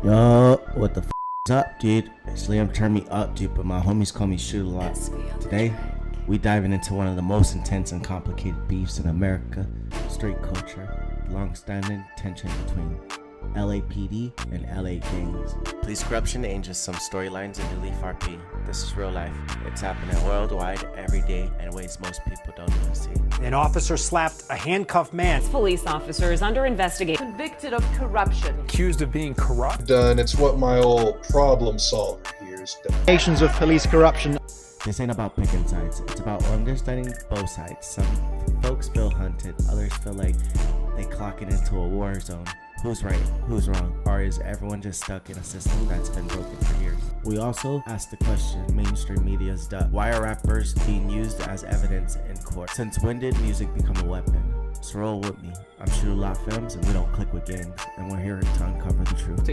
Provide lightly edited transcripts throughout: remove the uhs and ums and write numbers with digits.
Yo, what the f is up, dude? It's Liam, turn me up, dude, but my homies call me Shoot a lot. Today, we diving into one of the most intense and complicated beefs in America, street culture, long-standing tension between LAPD and LA gangs. Police corruption ain't just some storylines in newleafrp. This is real life. It's happening worldwide, every day, in ways most people don't even see. An officer slapped a handcuffed man. Police officer is under investigation. Convicted of corruption. Accused of being corrupt. Done. It's what my old problem solver here is done. Nations of police corruption. This ain't about picking sides. It's about understanding both sides. Some folks feel hunted. Others feel like they clocking into a war zone. Who's right? Who's wrong? Or is everyone just stuck in a system that's been broken for years? We also asked the question mainstream media's done. Why are rappers being used as evidence in court? Since when did music become a weapon? So roll with me. I'm Shoot a lot films, and we don't click with gangs, and we're here to uncover the truth.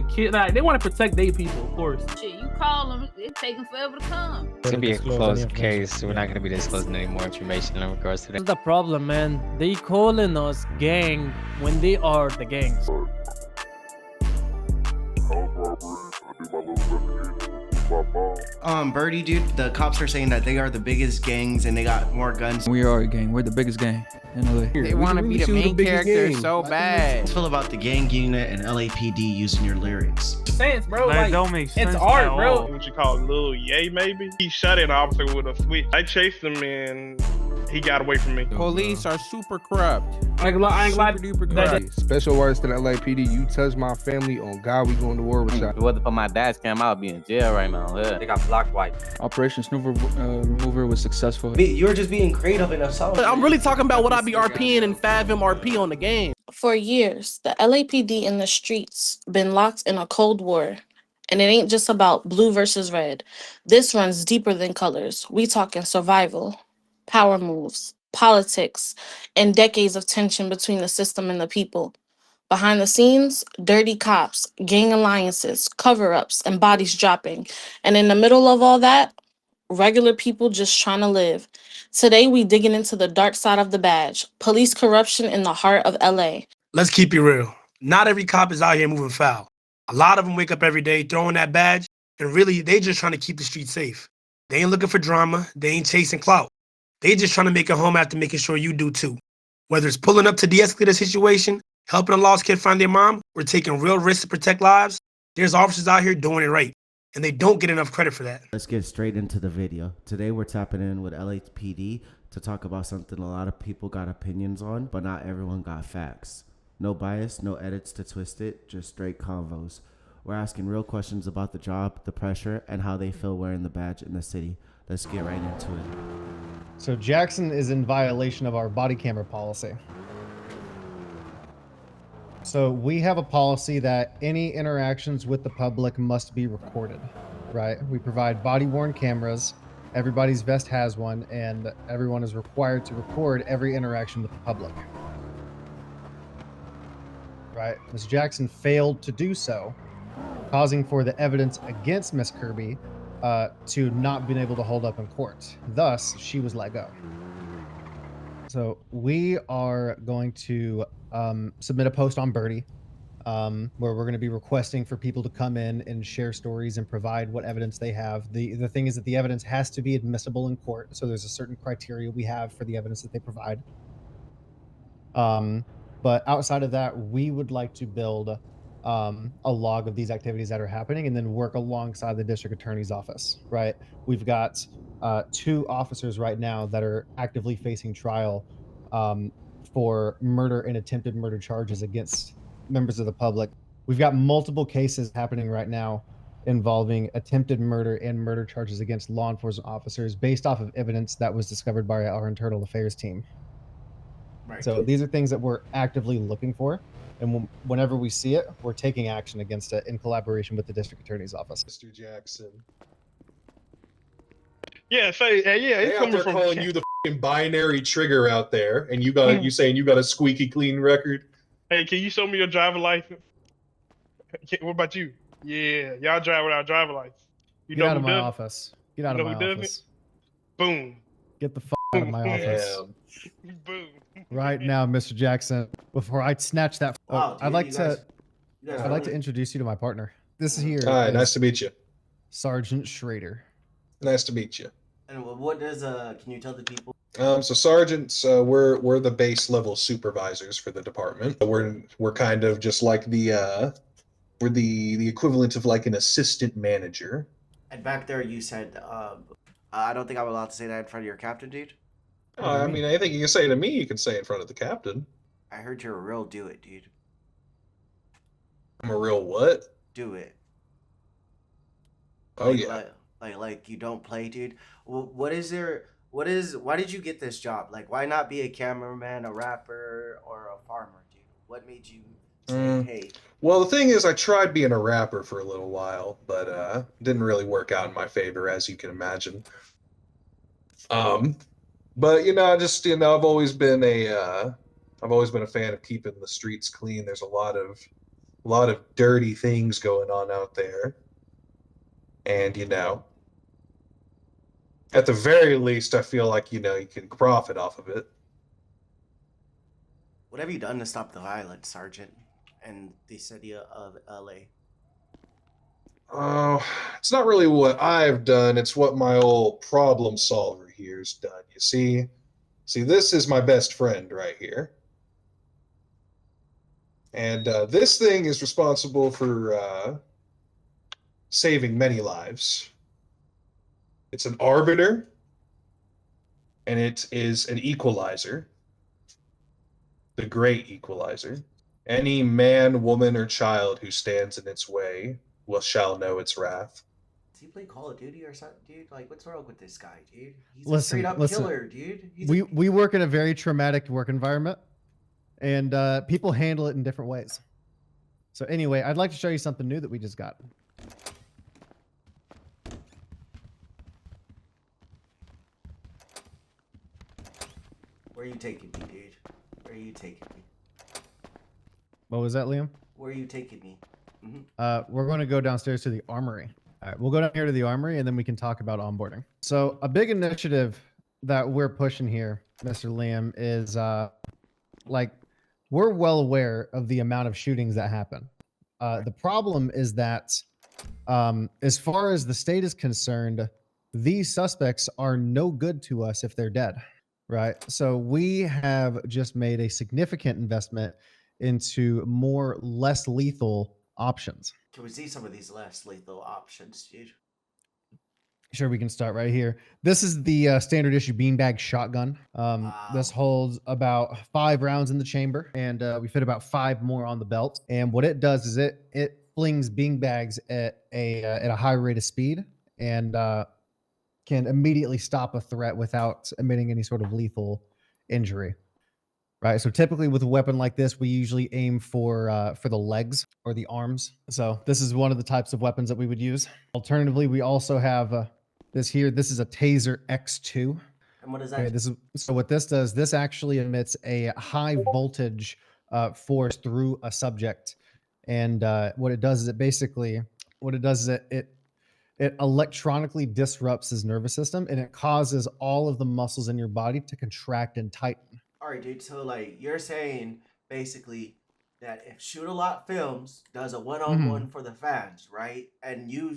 They want to protect their people, of course. Shit, you call them, it take them forever to come. It's gonna be a closed case. We're not gonna be disclosing any more information in regards to that. That's the problem, man. They calling us gang when they are the gangs. Birdie, dude, the cops are saying that they are the biggest gangs and they got more guns. We are a gang. We're the biggest gang in LA. They want to be the main character so bad. How do you feel about the gang unit and LAPD using your lyrics? Sense, bro. That don't make sense. It's art, bro. What you call Lil Ye, maybe? He shot at an officer with a switch. I chased him and he got away from me. Police are super corrupt. I ain't glad. Special words to the LAPD. You touch my family, on God, we going to war with If y'all. it wasn't for my dad's cam, I'd be in jail right now. Yeah. They got blocked white. Operation Snoover Remover was successful. You're just being creative in a song. I'm really talking about what I be RPing and FiveM RP on the game. For years, the LAPD in the streets been locked in a Cold War. And it ain't just about blue versus red. This runs deeper than colors. We talking survival, power moves, politics, and decades of tension between the system and the people. Behind the scenes, dirty cops, gang alliances, cover-ups, and bodies dropping. And in the middle of all that, regular people just trying to live. Today, we digging into the dark side of the badge, police corruption in the heart of LA. Let's keep it real. Not every cop is out here moving foul. A lot of them wake up every day throwing that badge, and really, they just trying to keep the streets safe. They ain't looking for drama. They ain't chasing clout. They just trying to make it home after making sure you do too. Whether it's pulling up to de-escalate a situation, helping a lost kid find their mom, or taking real risks to protect lives, there's officers out here doing it right, and they don't get enough credit for that. Let's get straight into the video. Today we're tapping in with LAPD to talk about something a lot of people got opinions on, but not everyone got facts. No bias, no edits to twist it, just straight convos. We're asking real questions about the job, the pressure, and how they feel wearing the badge in the city. Let's get right into it. So Jackson is in violation of our body camera policy. So we have a policy that any interactions with the public must be recorded, right? We provide body-worn cameras. Everybody's vest has one, and everyone is required to record every interaction with the public. Right? Ms. Jackson failed to do so, causing for the evidence against Ms. Kirby to not being able to hold up in court. Thus, she was let go. So we are going to submit a post on Birdie where we're going to be requesting for people to come in and share stories and provide what evidence they have. The thing is that the evidence has to be admissible in court. So there's a certain criteria we have for the evidence that they provide. But outside of that, we would like to build a log of these activities that are happening and then work alongside the district attorney's office, right? We've got 2 officers right now that are actively facing trial for murder and attempted murder charges against members of the public. We've got multiple cases happening right now involving attempted murder and murder charges against law enforcement officers based off of evidence that was discovered by our internal affairs team. Right. So these are things that we're actively looking for. And whenever we see it, we're taking action against it in collaboration with the district attorney's office. Mr. Jackson. Yeah, it's coming from calling you the f***ing binary trigger out there, and you got you saying you got a squeaky clean record. Hey, can you show me your driver license? What about you? Yeah, y'all drive without driver license. You Get out of my office. Get out of my office. Boom. Get the f out of my office. Boom. Right now, Mr. Jackson. Before I snatch that, I'd like to introduce you to my partner. This here Hi, is nice to meet you. Sergeant Schrader. Nice to meet you. And what does can you tell the people? So sergeants, we're the base level supervisors for the department. We're kind of just like we're the equivalent of like an assistant manager. And back there, you said, I don't think I'm allowed to say that in front of your captain, dude. I mean, anything you can say to me, you can say in front of the captain. I heard you're a real do it, dude. I'm a real what? Do it. Oh yeah. Like you don't play, dude. Why did you get this job? Like, why not be a cameraman, a rapper, or a farmer, dude? What made you say, hey? Well, the thing is, I tried being a rapper for a little while, but didn't really work out in my favor, as you can imagine. But I've always been a fan of keeping the streets clean. There's a lot of dirty things going on out there, and at the very least, I feel like you can profit off of it. What have you done to stop the violence, Sergeant, in the city of LA? Oh, it's not really what I've done. It's what my old problem solver here's done. You see, this is my best friend right here. And this thing is responsible for saving many lives. It's an arbiter, and it is an equalizer. The great equalizer. Any man, woman, or child who stands in its way shall know its wrath. Does he play Call of Duty or something, dude? Like, what's wrong with this guy, dude? He's Listen, a straight up listen. killer, dude. We work in a very traumatic work environment, and people handle it in different ways. So anyway, I'd like to show you something new that we just got. Where are you taking me, dude? Where are you taking me? What was that, Liam? Where are you taking me? We're going to go downstairs to the armory. All right, we'll go down here to the armory, and then we can talk about onboarding. So a big initiative that we're pushing here, Mr. Liam, is we're well aware of the amount of shootings that happen. The problem is that as far as the state is concerned, these suspects are no good to us if they're dead, right? So we have just made a significant investment into less lethal options. Can we see some of these less lethal options, dude? Sure, we can start right here. This is the standard issue beanbag shotgun. This holds about 5 rounds in the chamber, and we fit about 5 more on the belt. And what it does is it flings beanbags at a high rate of speed and can immediately stop a threat without emitting any sort of lethal injury. Right. So typically with a weapon like this, we usually aim for the legs or the arms. So this is one of the types of weapons that we would use. Alternatively, we also have this here. This is a Taser X2. And what is that? Okay, so what this does, this actually emits a high voltage force through a subject. And what it does is it electronically disrupts his nervous system, and it causes all of the muscles in your body to contract and tighten. All right, dude. So, like, you're saying basically that if Shoot a Lot Films does a one-on-one for the fans, right? And you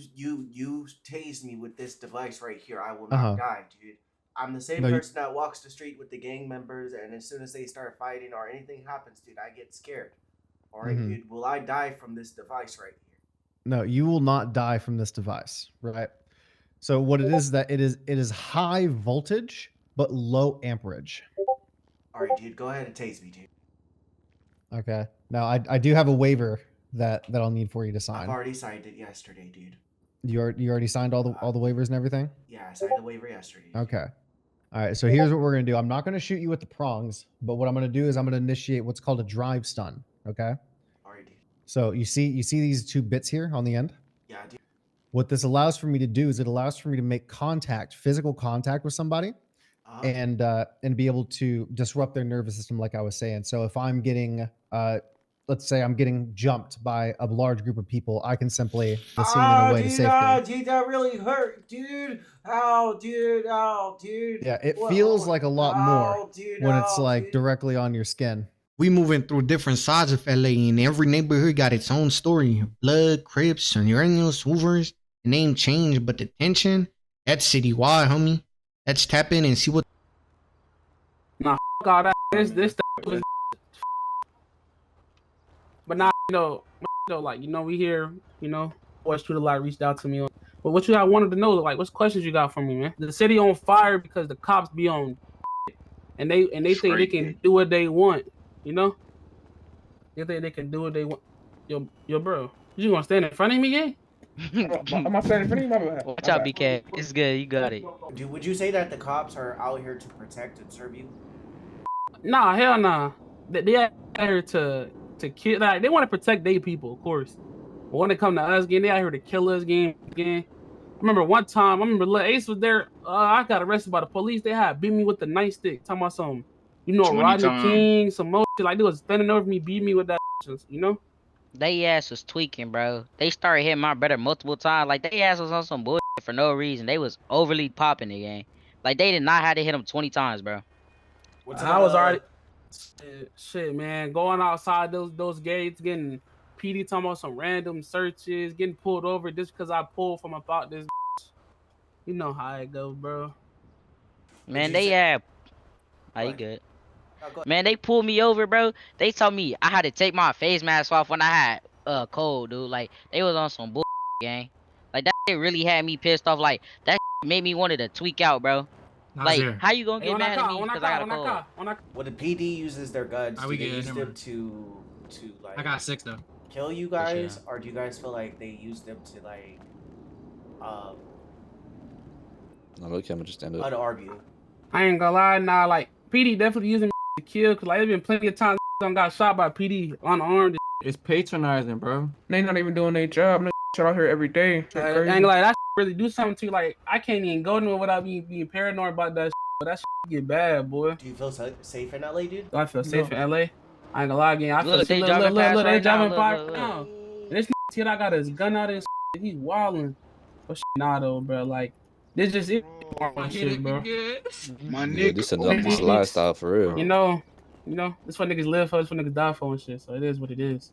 tase me with this device right here, I will not die, dude. I'm the same person that walks the street with the gang members, and as soon as they start fighting or anything happens, dude, I get scared. All right, dude. Will I die from this device right here? No, you will not die from this device, right? So what it is that it is high voltage but low amperage. All right, dude. Go ahead and tase me, dude. Okay. Now I do have a waiver that I'll need for you to sign. I've already signed it yesterday, dude. You already signed all the waivers and everything? Yeah, I signed the waiver yesterday. Okay. All right. So here's what we're gonna do. I'm not gonna shoot you with the prongs, but what I'm gonna do is I'm gonna initiate what's called a drive stun. Okay. All right, dude. So you see these 2 bits here on the end? Yeah, dude. What this allows for me to do is it allows for me to make physical contact with somebody. And be able to disrupt their nervous system, like I was saying. So if I'm getting, let's say I'm getting jumped by a large group of people, I can simply scene in a way to safety. Dude, that really hurt, dude. Ow, dude. Ow, dude. Yeah, it feels like a lot more when it's like directly on your skin. we moving through different sides of LA, and every neighborhood got its own story. Blood, Crips, Sureños, Hoovers, the name changed, but the tension, that's citywide, homie. Let's tap in and see what. Nah, f- all that. This was, but now like we here, Boy Street a lot reached out to me. But what I wanted to know, like, what's questions you got for me, man? The city on fire because the cops be on, and they think they can do what they want, you know? They think they can do what they want. Yo, bro, you gonna stand in front of me, gang? I'm standing in front of you, my bad. Watch out, BK. It's good. You got it. Would you say that the cops are out here to protect and serve you? Nah, hell nah. They out here to kill. Like, they want to protect their people, of course. But when it come to us, gang, they out here to kill us, gang. I remember one time, Lil Ace was there. I got arrested by the police. They had beat me with the nightstick. Talking about some, Rodney King, some more shit. Like, they was standing over me, beat me with that, They ass was tweaking, bro. They started hitting my brother multiple times. Like, they ass was on some bullshit for no reason. They was overly popping the game. Like, they did not have to hit him 20 times, bro. I was already shit, man. Going outside those gates, getting PD talking about some random searches, getting pulled over just because I pulled from about this. You know how it goes, bro. Man, they had. Are you good? Man, they pulled me over, bro. They told me I had to take my face mask off when I had cold, dude. Like, they was on some bull gang. Like, that shit really had me pissed off. Like, that made me wanted to tweak out, bro. Like, how you gonna get mad at me because I got a cold? When the PD uses their guns, do they use them to like? I got 6 though. Kill you guys, or do you guys feel like they use them to like, No, look, I'm just stand up. unarm you? I ain't gonna lie, nah. Like, PD definitely using me to kill, cause like there's been plenty of times I got shot by PD unarmed. It's patronizing, bro. They not even doing their job. They shit out here every day. And like that really do something to you. Like, I can't even go nowhere without being paranoid about that. But that get bad, boy. Do you feel safe in LA, dude? Do I feel safe in LA? I ain't gonna lie again. I feel Look, safe. they driving past They right driving now. by Look. now. And this kid, I got his gun out and he's wilding. But nah, though, bro. Like, this just it. My shit, bro. My nigga, this is a lifestyle for real. You know, this what niggas live for. This what niggas die for and shit. So it is what it is.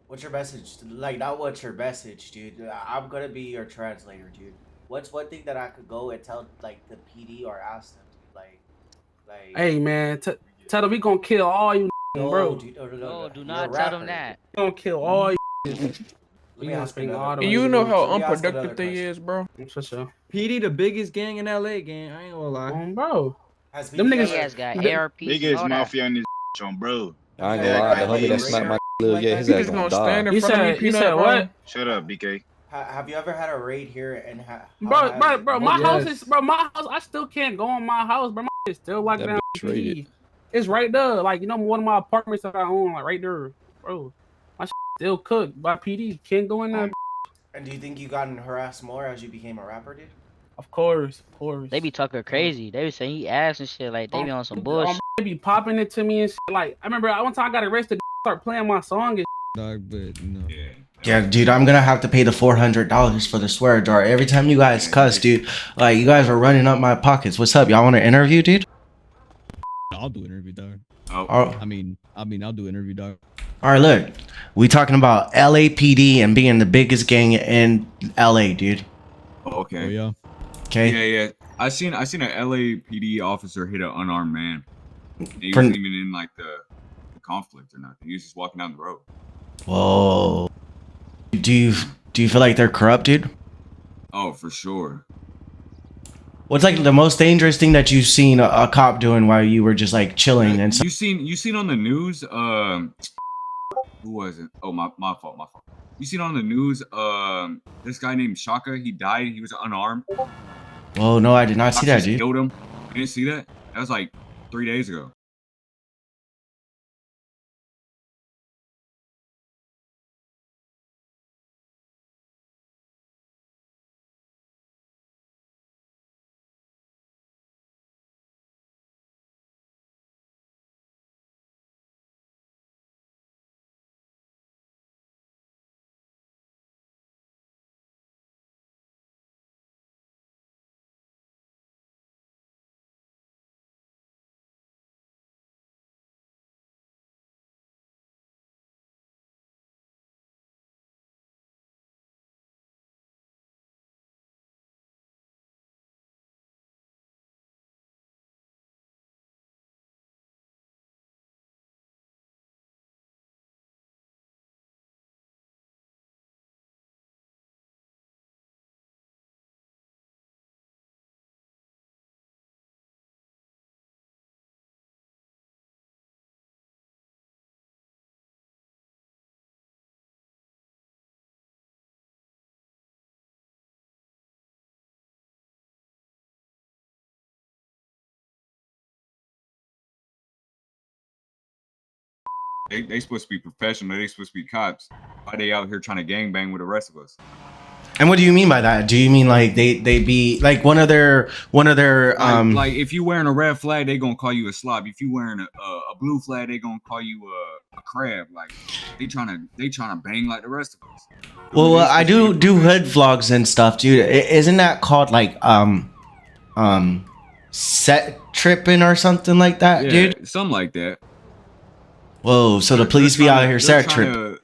What's your message? Like, not what's your message, dude. I'm gonna be your translator, dude. What's one thing that I could go and tell, like, the PD or ask them, like? Hey, man, tell them we gonna kill all you, no, bro. Dude, No, do not tell them that. We gonna kill all you. You know how unproductive they is, bro. For sure. PD the biggest gang in LA, gang. I ain't gonna lie. Bro. Them niggas got ARP. Biggest mafia on this on, bro. I ain't gonna lie, the homie that smacked my little yeah, his ass gonna die. You said what? Shut up, BK. Have you ever had a raid here and bro, my house is I still can't go in my house, bro. My shit still locked down. It's right there, like, one of my apartments that I own, like right there, bro. My shit still cooked by PD. Can't go in there. And do you think you gotten harassed more as you became a rapper, dude? Of course. They be talking crazy. They be saying he ass and shit. Like, they be on some bullshit. They be popping it to me and shit. Like, I remember one time I got arrested. Start playing my song and Dog, but no. Yeah, dude, I'm gonna have to pay the $400 for the swear jar every time you guys cuss, dude. Like, you guys are running up my pockets. What's up? Y'all want to interview, dude? I'll do interview, dog. Oh. I mean, I'll do interview, dog. All right, look, we talking about LAPD and being the biggest gang in LA, dude. Okay. Oh, yeah. Okay. Yeah. I seen an LAPD officer hit an unarmed man. He wasn't even in like the conflict or nothing. He was just walking down the road. Whoa. Do you feel like they're corrupt, dude? Oh, for sure. What's like the most dangerous thing that you've seen a cop doing while you were just like chilling and stuff? You seen on the news? Who was it? Oh, my fault. You seen on the news? This guy named Shaka. He died. He was unarmed. Whoa, no, I did not see that, dude. Killed him. You didn't see that? That was like 3 days ago. They supposed to be professional. They supposed to be cops. Why they out here trying to gangbang with the rest of us? And what do you mean by that? Do you mean like they be like one of their like if you wearing a red flag, they gonna call you a slob. If you wearing a blue flag, they gonna call you a crab. Like they trying to bang like the rest of us. Well, I do hood vlogs and stuff, dude. Isn't that called like set tripping or something like that, dude? Something like that. Whoa, so the police be out here set tripping.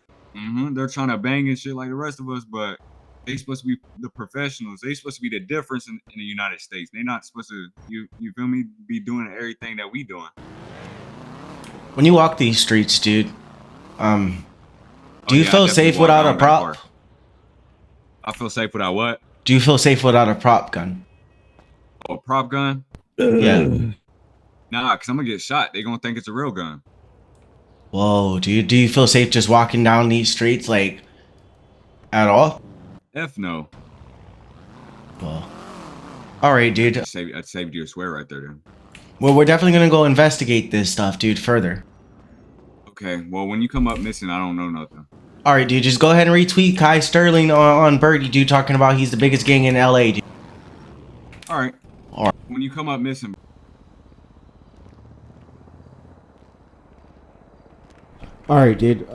They're trying to bang and shit like the rest of us, but they supposed to be the professionals. They supposed to be the difference in the United States. They not supposed to, you feel me, be doing everything that we doing. When you walk these streets, dude, do you feel safe without a prop? I feel safe without what? Do you feel safe without a prop gun? Oh, a prop gun? Yeah. Nah, because I'm going to get shot. They going to think it's a real gun. Whoa, do you feel safe just walking down these streets, like, at all? F no. Well, all right, dude. I'd saved you a swear right there, then. Well, we're definitely going to go investigate this stuff, dude, further. Okay, well, when you come up missing, I don't know nothing. All right, dude, just go ahead and retweet Kai Sterling on Birdie, dude, talking about he's the biggest gang in LA, dude. All right. When you come up missing. All right, dude.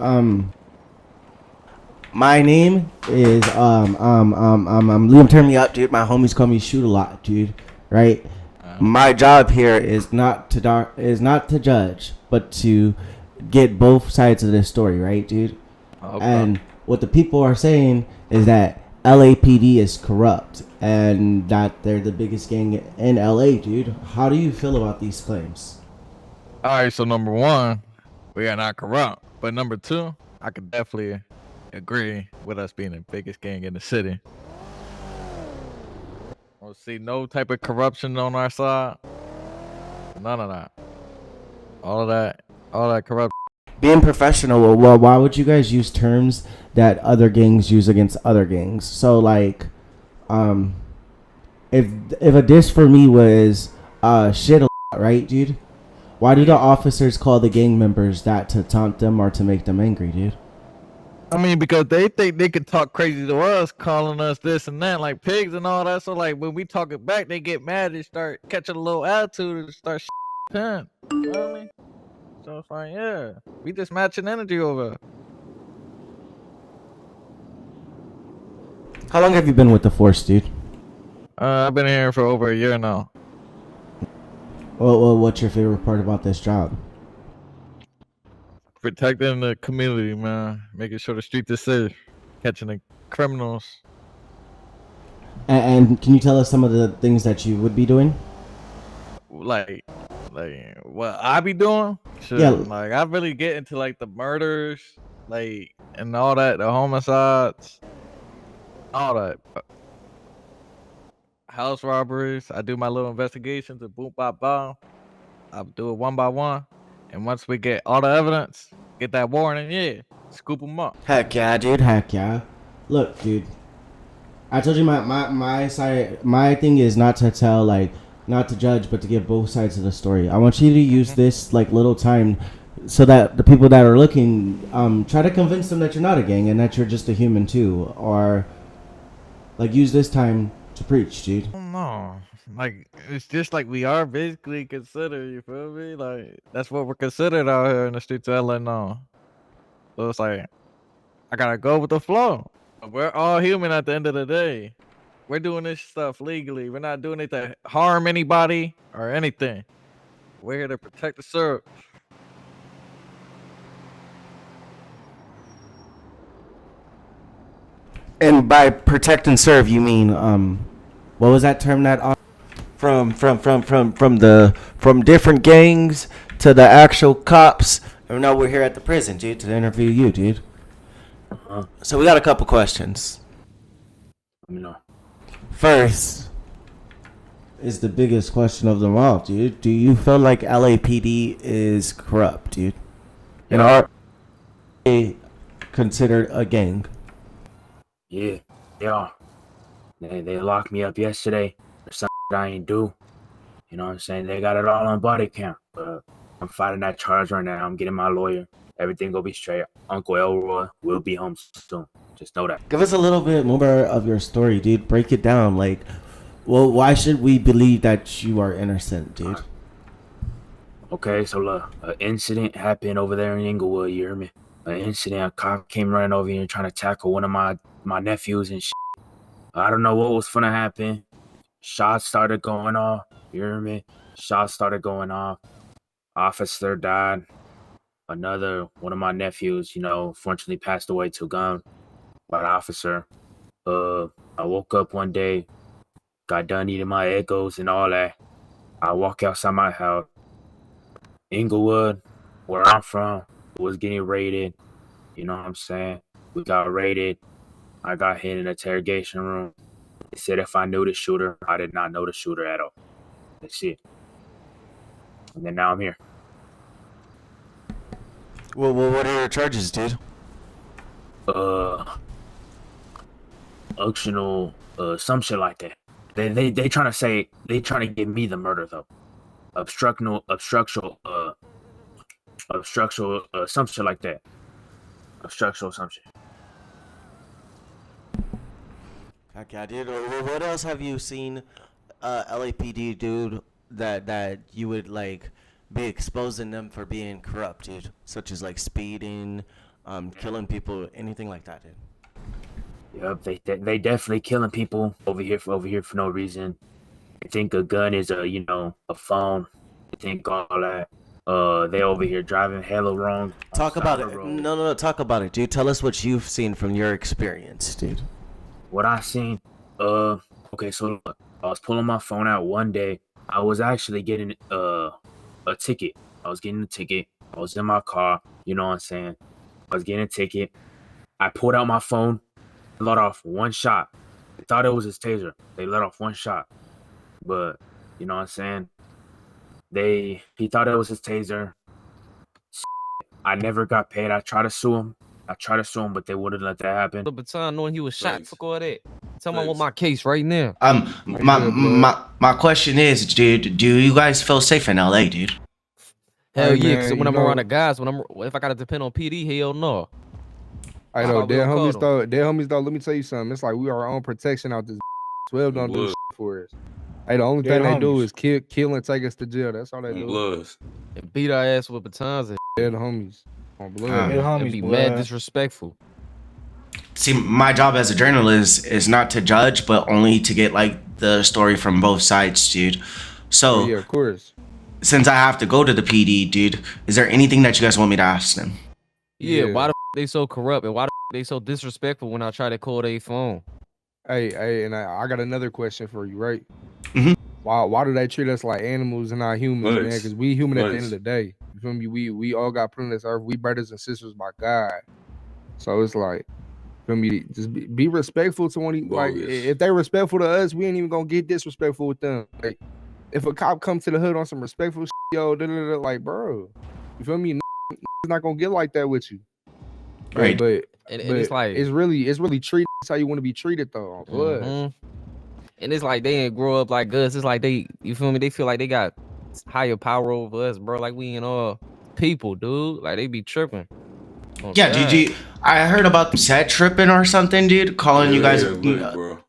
My name is Liam. Turn me up, dude. My homies call me Shoot a Lot, dude. Right. My job here is not to judge, but to get both sides of this story, right, dude? Okay. And what the people are saying is that LAPD is corrupt and that they're the biggest gang in LA, dude. How do you feel about these claims? All right, so number one, we are not corrupt. But number two, I could definitely agree with us being the biggest gang in the city. I don't see no type of corruption on our side. None of that. All that corruption. Being professional, well, why would you guys use terms that other gangs use against other gangs? So, like, if a diss for me was shit a lot, right, dude? Why do the officers call the gang members that to taunt them or to make them angry, dude? I mean, because they think they could talk crazy to us, calling us this and that, like pigs and all that. So, like, when we talk it back, they get mad and start catching a little attitude and start pen. You know what I mean? So it's like, yeah, we just matching energy over. How long have you been with the force, dude? I've been here for over a year now. Well, what's your favorite part about this job? Protecting the community, man. Making sure the streets are safe. Catching the criminals. And can you tell us some of the things that you would be doing? Like what I be doing? Shit, Yeah. Like I really get into like the murders, like and all that, the homicides, all that. House robberies. I do my little investigations and boom bop bop. I do it one by one. And once we get all the evidence, get that warrant, and yeah, scoop them up. Heck yeah, dude. Heck yeah. Look, dude. I told you my side. My thing is not to tell, like, not to judge, but to give both sides of the story. I want you to use this like little time, so that the people that are looking, try to convince them that you're not a gang and that you're just a human too, or like use this time to preach, dude. No, like it's just like we are basically considered. You feel me? Like that's what we're considered out here in the streets of LA now. So it's like I gotta go with the flow. We're all human at the end of the day. We're doing this stuff legally. We're not doing it to harm anybody or anything. We're here to protect the syrup. And by protect and serve, you mean what was that term that from different gangs to the actual cops? And now we're here at the prison, dude, to interview you, dude. So we got a couple questions. Let me know. First is the biggest question of them all, dude. Do you feel like LAPD is corrupt, dude? And are they considered a gang? Yeah, they are. They locked me up yesterday for something I ain't do. You know what I'm saying? They got it all on body cam. But I'm fighting that charge right now. I'm getting my lawyer. Everything gonna be straight. Uncle Elroy will be home soon. Just know that. Give us a little bit more of your story, dude. Break it down. Like, well, why should we believe that you are innocent, dude? Okay, so look, an incident happened over there in Inglewood, you hear me? An incident, a cop came running over here trying to tackle one of my nephews and shit. I don't know what was gonna happen. Shots started going off, you hear me? Shots started going off. Officer died. Another one of my nephews, fortunately passed away to a gun by the officer. I woke up one day, got done eating my Eggos and all that. I walk outside my house. Inglewood, where I'm from, was getting raided. You know what I'm saying? We got raided. I got hit in the interrogation room. They said if I knew the shooter, I did not know the shooter at all. That's it. And then now I'm here. Well, what are your charges, dude? Optional, some shit like that. They trying to say, they trying to give me the murder though. Obstructional, some shit like that. Obstructional, some shit. Okay, dude. What else have you seen, LAPD, dude, that you would like be exposing them for being corrupt, dude? Such as like speeding, killing people, anything like that, dude. Yep, they definitely killing people over here for no reason. I think a gun is a phone. I think all that. They over here driving hella wrong. Talk about it. No, talk about it, dude. Tell us what you've seen from your experience, dude. What I seen, okay, so look, I was pulling my phone out one day. I was actually getting a ticket. I was getting a ticket. I was in my car, you know what I'm saying? I was getting a ticket. I pulled out my phone, let off one shot. They thought it was his taser. They let off one shot. But, you know what I'm saying? He thought it was his taser. I never got paid. I tried to sue him, but they wouldn't let that happen. The baton knowing he was shot. Fuck all that. Tell me what my case right now. My question is, dude, do you guys feel safe in LA, dude? Hell Hey, yeah, man, because when you I'm know- around the guys, if I gotta depend on PD, hell no. I That's know, why we dead don't homies call though. Dead homies though. Let me tell you something. It's like we are our own protection out this. 12 don't do shit for us. Hey, the only Dead thing they do homies. is kill and take us to jail. That's all they do. Bloods. And beat our ass with batons and Dead homies on blood. Dead and homies, be blood. mad disrespectful. See, my job as a journalist is not to judge, but only to get like the story from both sides, dude. So, Oh, yeah, of course. since I have to go to the PD, dude, is there anything that you guys want me to ask them? Yeah, why the they so corrupt and why the they so disrespectful when I try to call their phone? Hey, and I got another question for you, right? Mm-hmm. Why do they treat us like animals and not humans, man? Nice. Because we human at the end Nice. of the day. You feel me? We all got put on this earth. We brothers and sisters by God. So it's like, feel me? Just be respectful to one. Like if they respectful to us, we ain't even gonna get disrespectful with them. Like if a cop comes to the hood on some respectful shit, yo, like bro, you feel me? It's not gonna get like that with you. Right. But And it's like it's really treated how you want to be treated though. On blood. Mhm. And it's like they ain't grow up like us. It's like you feel me? They feel like they got higher power over us, bro. Like we ain't all people, dude. Like they be tripping. Oh, Yeah, God. dude. I heard about set tripping or something, dude. Calling you guys. Look, bro.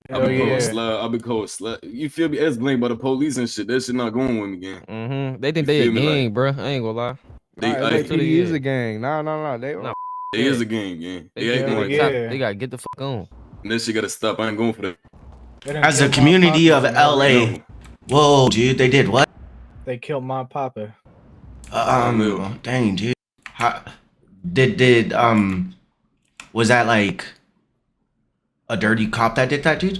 I be cold slut. I be cold slut. You feel me? It's blamed by the police and shit. That shit not going with me, gang. Mm-hmm. They think You they a feel me? gang, Like, bro. I ain't gonna lie. They, Nah, like, LAPD is a gang. No. it is a game, gang. They acting like They gotta get the fuck on. and that shit gotta stop. I ain't going for that. As a community of LA. Whoa, dude. They did what? They killed my papa. Dang, dude. How, did was that like a dirty cop that did that, dude?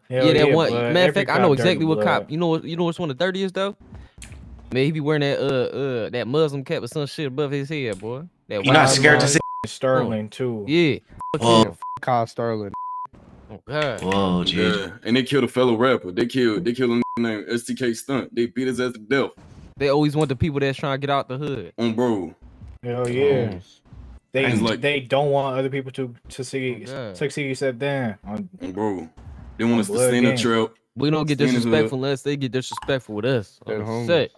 Yeah, that one. Matter of fact, I know exactly what cop. You know what's one of the dirtiest though? Man, he be wearing that Muslim cap or some shit above his head, boy. That You not scared to say Sterling too. Yeah. Whoa. Kyle Sterling. Oh God. Whoa, dude. Yeah, and they killed a fellow rapper. They killed a nigga named STK Stunt. They beat his ass to death. They always want the people that's trying to get out the hood. Bro. Hell yeah. They don't want other people to succeed except them. Bro. They want us to stay in the trap. We don't get stay in the hood. disrespectful unless they get disrespectful with us. That On the homies. set.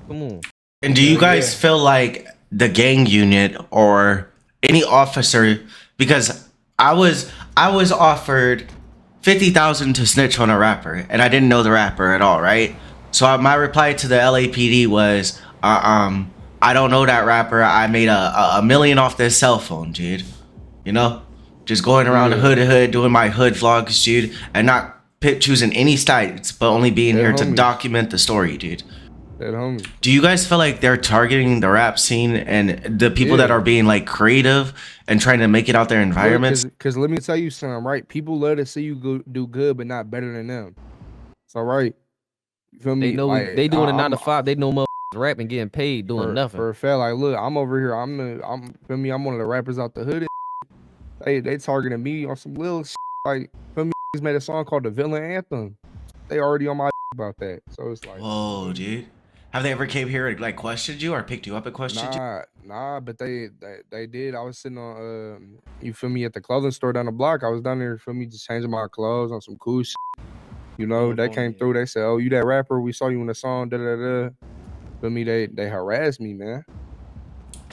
Come on. And do you guys feel like the gang unit or any officer, because I was offered 50,000 to snitch on a rapper, and I didn't know the rapper at all, right? So my reply to the LAPD was, I don't know that rapper. I made a million off this cell phone, dude. You know, just going around the hood to hood, doing my hood vlogs, dude, and not choosing any sides, but only being here to document the story, dude. Do you guys feel like they're targeting the rap scene and the people that are being like creative and trying to make it out their environments? Because let me tell you something, right? People love to see you do good, but not better than them. So, right? You feel me? They know like, they doing a 9 to 5. They know motherfuckers rapping, getting paid, doing nothing. For a fact, like, look, I'm over here. I'm feel me? I'm one of the rappers out the hood. They targeting me on some little shit. Like, feel me? He's made a song called "The Villain Anthem." They already on my about that. So it's like, whoa, dude. Have they ever came here and like questioned you or picked you up and questioned you? Nah, but they did. I was sitting on you feel me, at the clothing store down the block. I was down there, feel me, just changing my clothes on some cool shit. You know, they came through. They said, "Oh, you that rapper? We saw you in the song." Da da da. Feel me? They harassed me, man.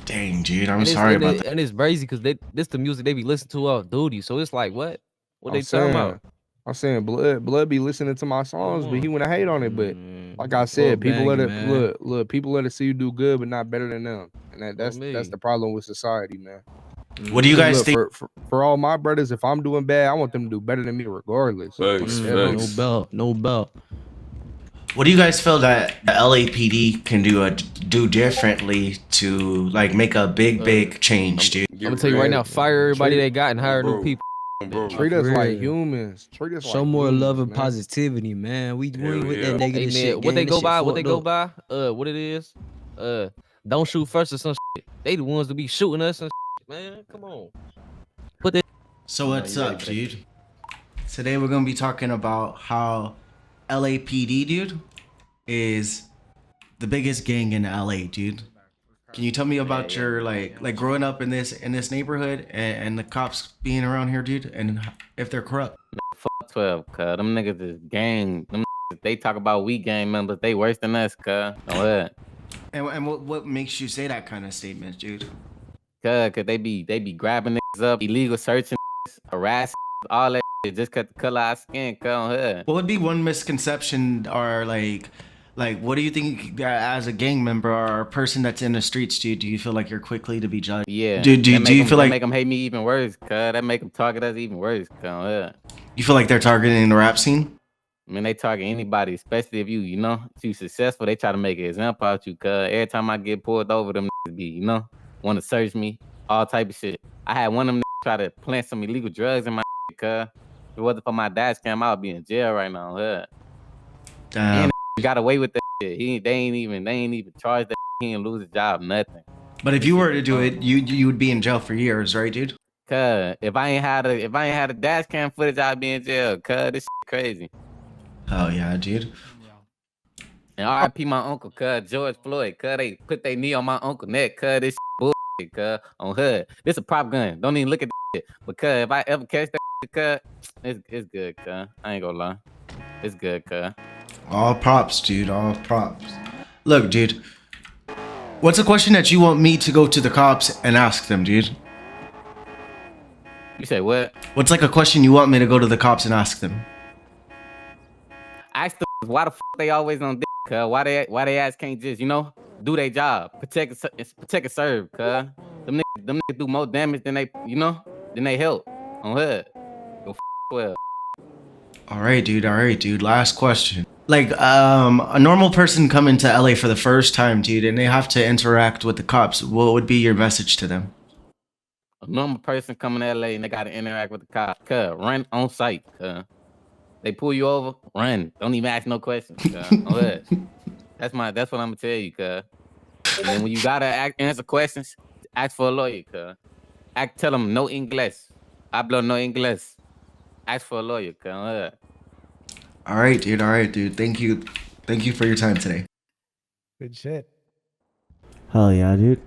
Dang, dude, I'm sorry about that. And it's crazy because this the music they be listening to off duty. So it's like, what they talking about? I'm saying blood be listening to my songs, but he wanna hate on it. But like I said, people let it look. People let it see you do good, but not better than them, and that's the problem with society, man. What do you guys think? For all my brothers, if I'm doing bad, I want them to do better than me, regardless. No belt. What do you guys feel that the LAPD can do differently to like make a big change, dude? I'm gonna tell you right now, fire everybody they got and hire new people. Treat us like humans. Treat us Show like more humans, love and man. positivity, man. We ain't with that negative shit. What they gang. go That by? shit What they fucked go up. by? What it is? Don't shoot first or some shit. They the ones to be shooting us and shit, man. Come on. Put that. So what's up, dude? Today we're gonna be talking about how LAPD, dude, is the biggest gang in LA, dude. Can you tell me about your like growing up in this neighborhood and the cops being around here, dude, and if they're corrupt? Fuck 12, cuz. Them niggas is gang. Them niggas, they talk about we gang members. They worse than us, cuz. Don't let. And what makes you say that kind of statement, dude? Cuz they be grabbing niggas up, illegal searching, harassing, all that shit just cause the color of our skin, cuz on her. What would be one misconception or like what do you think as a gang member or a person that's in the streets, dude? Do you feel like you're quickly to be judged? Yeah. Do you feel like make them hate me even worse, cuz? That make them target us even worse, cuz on her. You feel like they're targeting the rap scene? I mean, they target anybody, especially if if you successful, they try to make an example out you, cuz. Every time I get pulled over, them niggas be, want to search me, all type of shit. I had one of them niggas try to plant some illegal drugs in my cuz. If it wasn't for my dash cam, I would be in jail right now, huh? Damn. And got away with that shit. They ain't even charged that. He didn't lose his job, nothing. But if you were to do it, you would be in jail for years, right, dude? Cuz if I ain't had a dash cam footage, I'd be in jail. Cuz this shit crazy. Oh yeah, dude. And RIP my uncle, cuz George Floyd, cuz they put their knee on my uncle neck, cuz this shit bullshit, cuz on HUD. This a prop gun. Don't even look at this shit. But cuz if I ever catch that shit, cuz it's good, cuz. I ain't gonna lie. It's good, cuz. All props, dude. All props. Look, dude. What's a question that you want me to go to the cops and ask them, dude? You say what? What's like a question you want me to go to the cops and ask them? Ask them why the fuck they always on dick, cuz. Why they ass can't just, do their job. Protect and serve, cuz. Them niggas do more damage than they help on HUD. Go well. All right, dude. Last question. Like, a normal person coming to LA for the first time, dude, and they have to interact with the cops. What would be your message to them? A normal person coming to LA and they gotta interact with the cops. Cuz, run on site, cuz. They pull you over, run. Don't even ask no questions, cuz. That's what I'm gonna tell you, cuz. And then when you gotta answer questions, ask for a lawyer, cuz. Tell them no English. Hablo no English. Ask for a lawyer, cuz. All right, dude. Thank you for your time today. Good shit. Hell yeah, dude.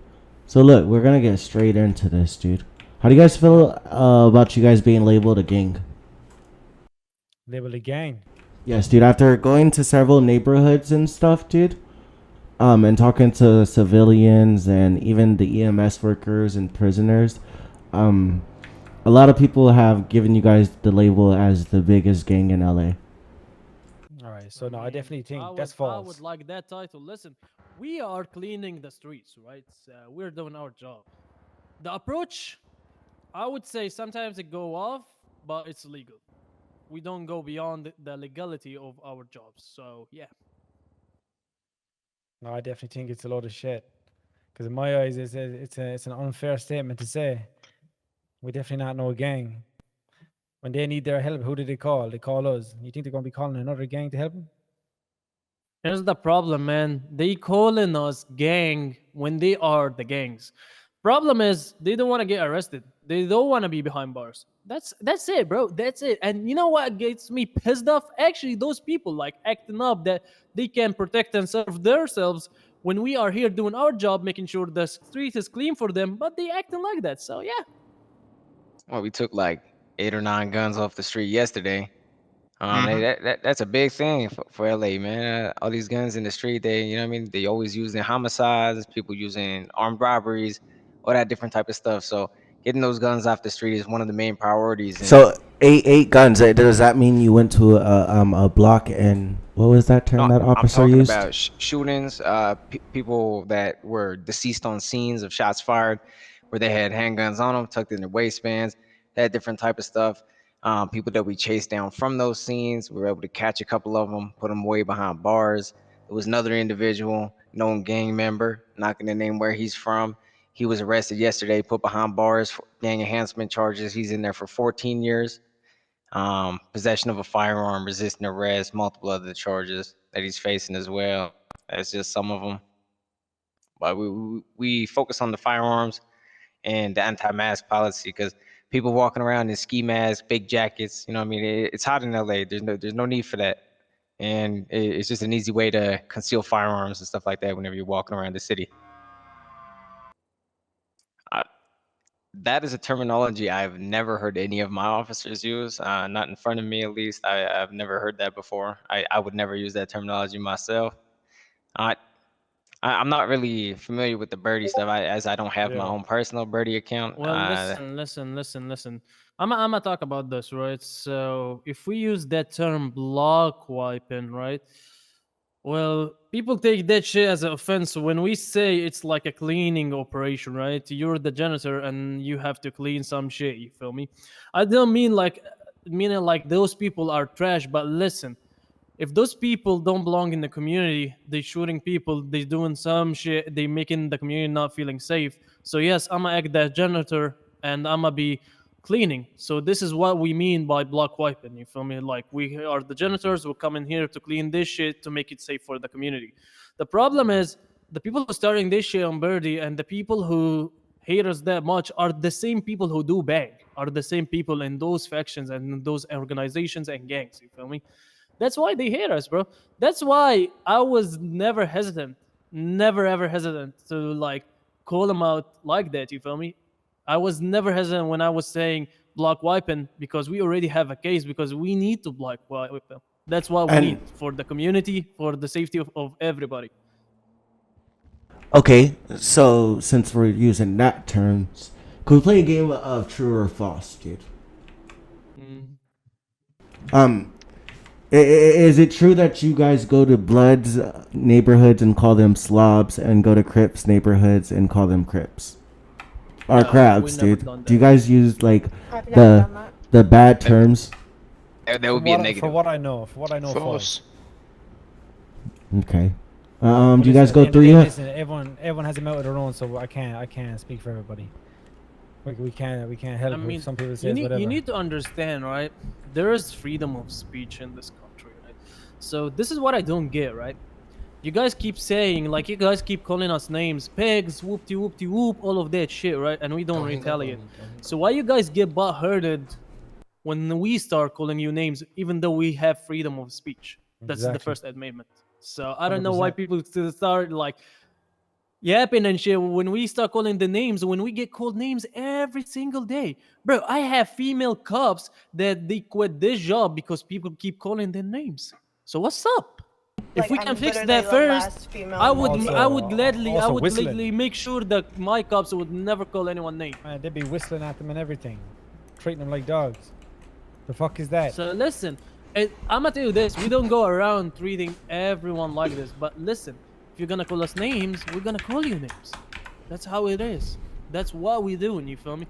So look, we're gonna get straight into this, dude. How do you guys feel about you guys being labeled a gang? Labeled a gang. Yes, dude. After going to several neighborhoods and stuff, dude, and talking to civilians and even the EMS workers and prisoners, um, a lot of people have given you guys the label as the biggest gang in LA. All right, so no, I definitely think that's I false. would like that title. Listen, we are cleaning the streets, right? We're doing our job. The approach, I would say sometimes it go off, but it's legal. We don't go beyond the legality of our jobs. So yeah. No, I definitely think it's a load of shit. Because in my eyes, it's an unfair statement to say. We definitely not no gang. When they need their help, who do they call? They call us. You think they're gonna be calling another gang to help them? Here's the problem, man. They calling us gang when they are the gangs. Problem is they don't want to get arrested. They don't want to be behind bars. That's it, bro. That's it. And you know what gets me pissed off? Actually, those people like acting up that they can protect and serve themselves when we are here doing our job, making sure the street is clean for them, but they acting like that. So yeah. Well, we took like 8 or 9 guns off the street yesterday. Mhm. That's a big thing for LA, man. All these guns in the street, you know what I mean? They always using homicides, people using armed robberies, all that different type of stuff. So getting those guns off the street is one of the main priorities. And So eight guns. Does that mean you went to a block and what was that term no, that I'm officer talking used? about shootings, people that were deceased on scenes of shots fired, where they had handguns on them, tucked in their waistbands, that different type of stuff. People that we chased down from those scenes, we were able to catch a couple of them, put them way behind bars. There was another individual, known gang member, not going to name where he's from. He was arrested yesterday, put behind bars for gang enhancement charges. He's in there for 14 years. Possession of a firearm, resisting arrest, multiple other charges that he's facing as well. That's just some of them. But we focus on the firearms and the anti-mask policy because people walking around in ski masks, big jackets. You know, what I mean, it's hot in LA. There's no need for that, and it's just an easy way to conceal firearms and stuff like that whenever you're walking around the city. That is a terminology I've never heard any of my officers use. Not in front of me, at least. I've never heard that before. I would never use that terminology myself. I'm not really familiar with the birdie stuff, as I don't have my Yeah. own personal birdie account. Well, listen. I'm gonna talk about this, right? So if we use that term block wiping, right? Well, people take that shit as an offense when we say it's like a cleaning operation, right? You're the janitor and you have to clean some shit. You feel me? I don't mean like meaning like those people are trash, but listen, if those people don't belong in the community, they shooting people, they doing some shit, they making the community not feeling safe. So yes, I'ma act that janitor and I'ma be cleaning. So this is what we mean by block wiping. You feel me? Like we are the janitors, we come in here to clean this shit to make it safe for the community. The problem is the people who are starting this shit on Birdie and the people who hate us that much are the same people who do bang, are the same people in those factions and in those organizations and gangs. You feel me? That's why they hate us, bro. That's why I was never hesitant, never ever hesitant to like call them out like that. You feel me? I was never hesitant when I was saying block wiping because we already have a case because we need to block wipe them. That's what we need And for the community, for the safety of everybody. okay, so since we're using that terms, could we play a game of true or false, dude? Mm. Um, is it true that you guys go to Bloods neighborhoods and call them slobs, and go to Crips neighborhoods and call them Crips? Or No, crabs, we never dude? done Do you that. guys use like the bad terms? That would be a negative. For what I know, false. Okay. But Do you guys listen, go at the end of the through day, ya? listen, everyone has a mouth of their own, so I can't speak for everybody. We can't help. I mean, some people you say whatever. need to understand, right? There is freedom of speech in this country, right? So this is what I don't get, right? You guys keep saying, like, you guys keep calling us names, pigs, whoopty whoopty whoop, all of that shit, right? And we don't retaliate. So why you guys get butthurted when we start calling you names, even though we have freedom of speech? That's the Exactly. First Amendment. So I don't know why 100%. people still start like yapping and shit when we start calling the names, when we get called names every single day. Bro, I have female cops that they quit this job because people keep calling their names. So what's up? If we can I'm fix literally that the first, last female I in would, the I team. would gladly, I also would whistling. gladly make sure that my cops would never call anyone name. Man, they'd be whistling at them and everything, treating them like dogs. The fuck is that? So listen, I'm gonna tell you this: we don't go around treating everyone like this. But listen, if you're gonna call us names, we're gonna call you names. That's how it is. That's what we do. And you feel me?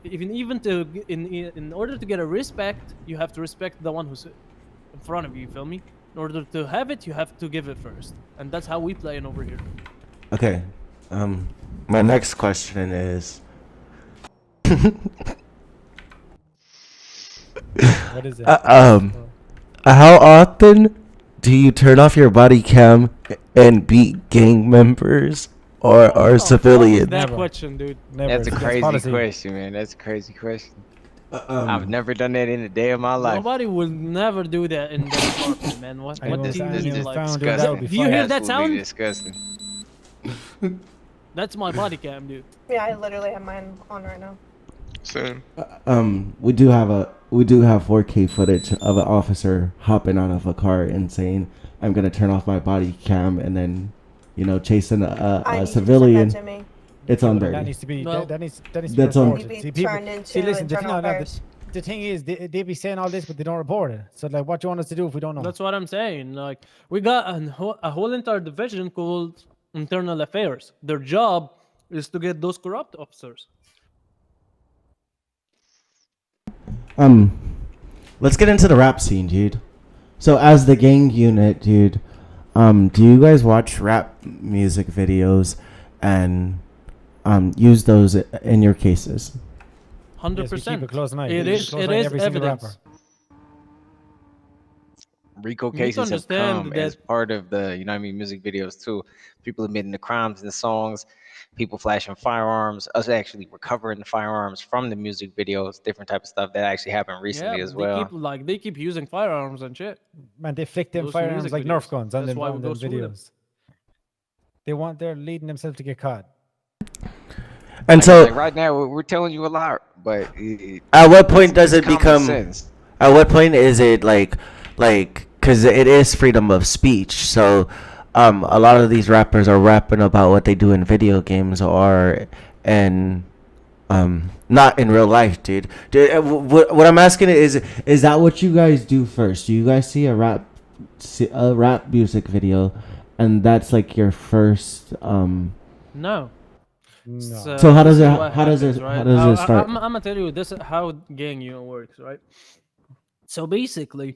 Even to in order to get a respect, you have to respect the one who's in front of you. You feel me? In order to have it, you have to give it first, and that's how we play it over here. Okay. My next question is. What is it? How often do you turn off your body cam and beat gang members or civilians? That question, dude. Never. That's a It's against crazy policy. question, man. That's a crazy question. I've never done that in a day of my life. Nobody will never do that in the department, man. What Anyone do you found- mean? anyone Like, found doing that would be do you hear that Absolutely sound? disgusting. That's my body cam, dude. Yeah, I literally have mine on right now. Same. We do have 4K footage of an officer hopping out of a car and saying, "I'm gonna turn off my body cam," and then, chasing a civilian. It's on That Birdie. needs to be. Well, that needs to be That's on- reported. Be See, people. turned into See, listen. internal affairs. The thing is, they be saying all this, but they don't report it. So, like, what do you want us to do if we don't know? That's what I'm saying. Like, we got a whole entire division called internal affairs. Their job is to get those corrupt officers. Let's get into the rap scene, dude. So, as the gang unit, dude, do you guys watch rap music videos and use those in your cases? 100%. Yes, we keep a close eye. It We keep a is. close It eye on is every single evidence. rapper. RICO You need to cases have understand come that- as part of the, music videos too. People admitting the crimes in the songs, people flashing firearms, us actually recovering the firearms from the music videos, different type of stuff that actually happened recently Yeah, as but well. they keep using firearms and shit. Man, they flick them Those firearms music like videos. Nerf guns on That's them, why we on go them through them. videos. They're leading themselves to get caught. And so, like right now, we're telling you a lot, but at what point does it's it common become? sense. At what point is it like, because it is freedom of speech. So, a lot of these rappers are rapping about what they do in video games and not in real life, dude. What I'm asking is that what you guys do first? Do you guys see a rap music video, and that's like your first No. No. So how does this it- is what how does it- happens, right? how does it start? I'm gonna tell you this is how gang unit works, right? So basically,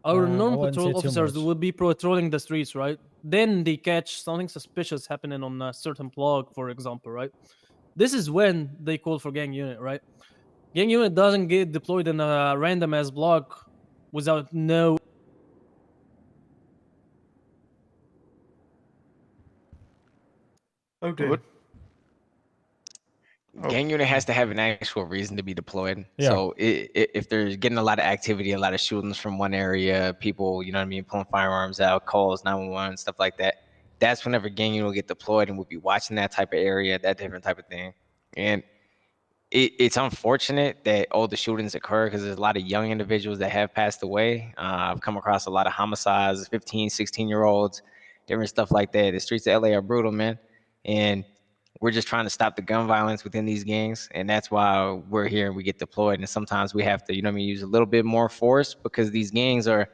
our I normal wouldn't patrol say too officers much. will be patrolling the streets, right? Then they catch something suspicious happening on a certain block, for example, right? This is when they call for gang unit, right? Gang unit doesn't get deployed in a random ass block without no. Okay. Gang unit has to have an actual reason to be deployed. Yeah. So if they're getting a lot of activity, a lot of shootings from one area, people, pulling firearms out, calls, 911, stuff like that, that's whenever gang unit will get deployed and we'll be watching that type of area, that different type of thing. And it's unfortunate that all the shootings occur because there's a lot of young individuals that have passed away. I've come across a lot of homicides, 15, 16-year-olds, different stuff like that. The streets of LA are brutal, man. And we're just trying to stop the gun violence within these gangs. And that's why we're here and we get deployed. And sometimes we have to, use a little bit more force because these gangs are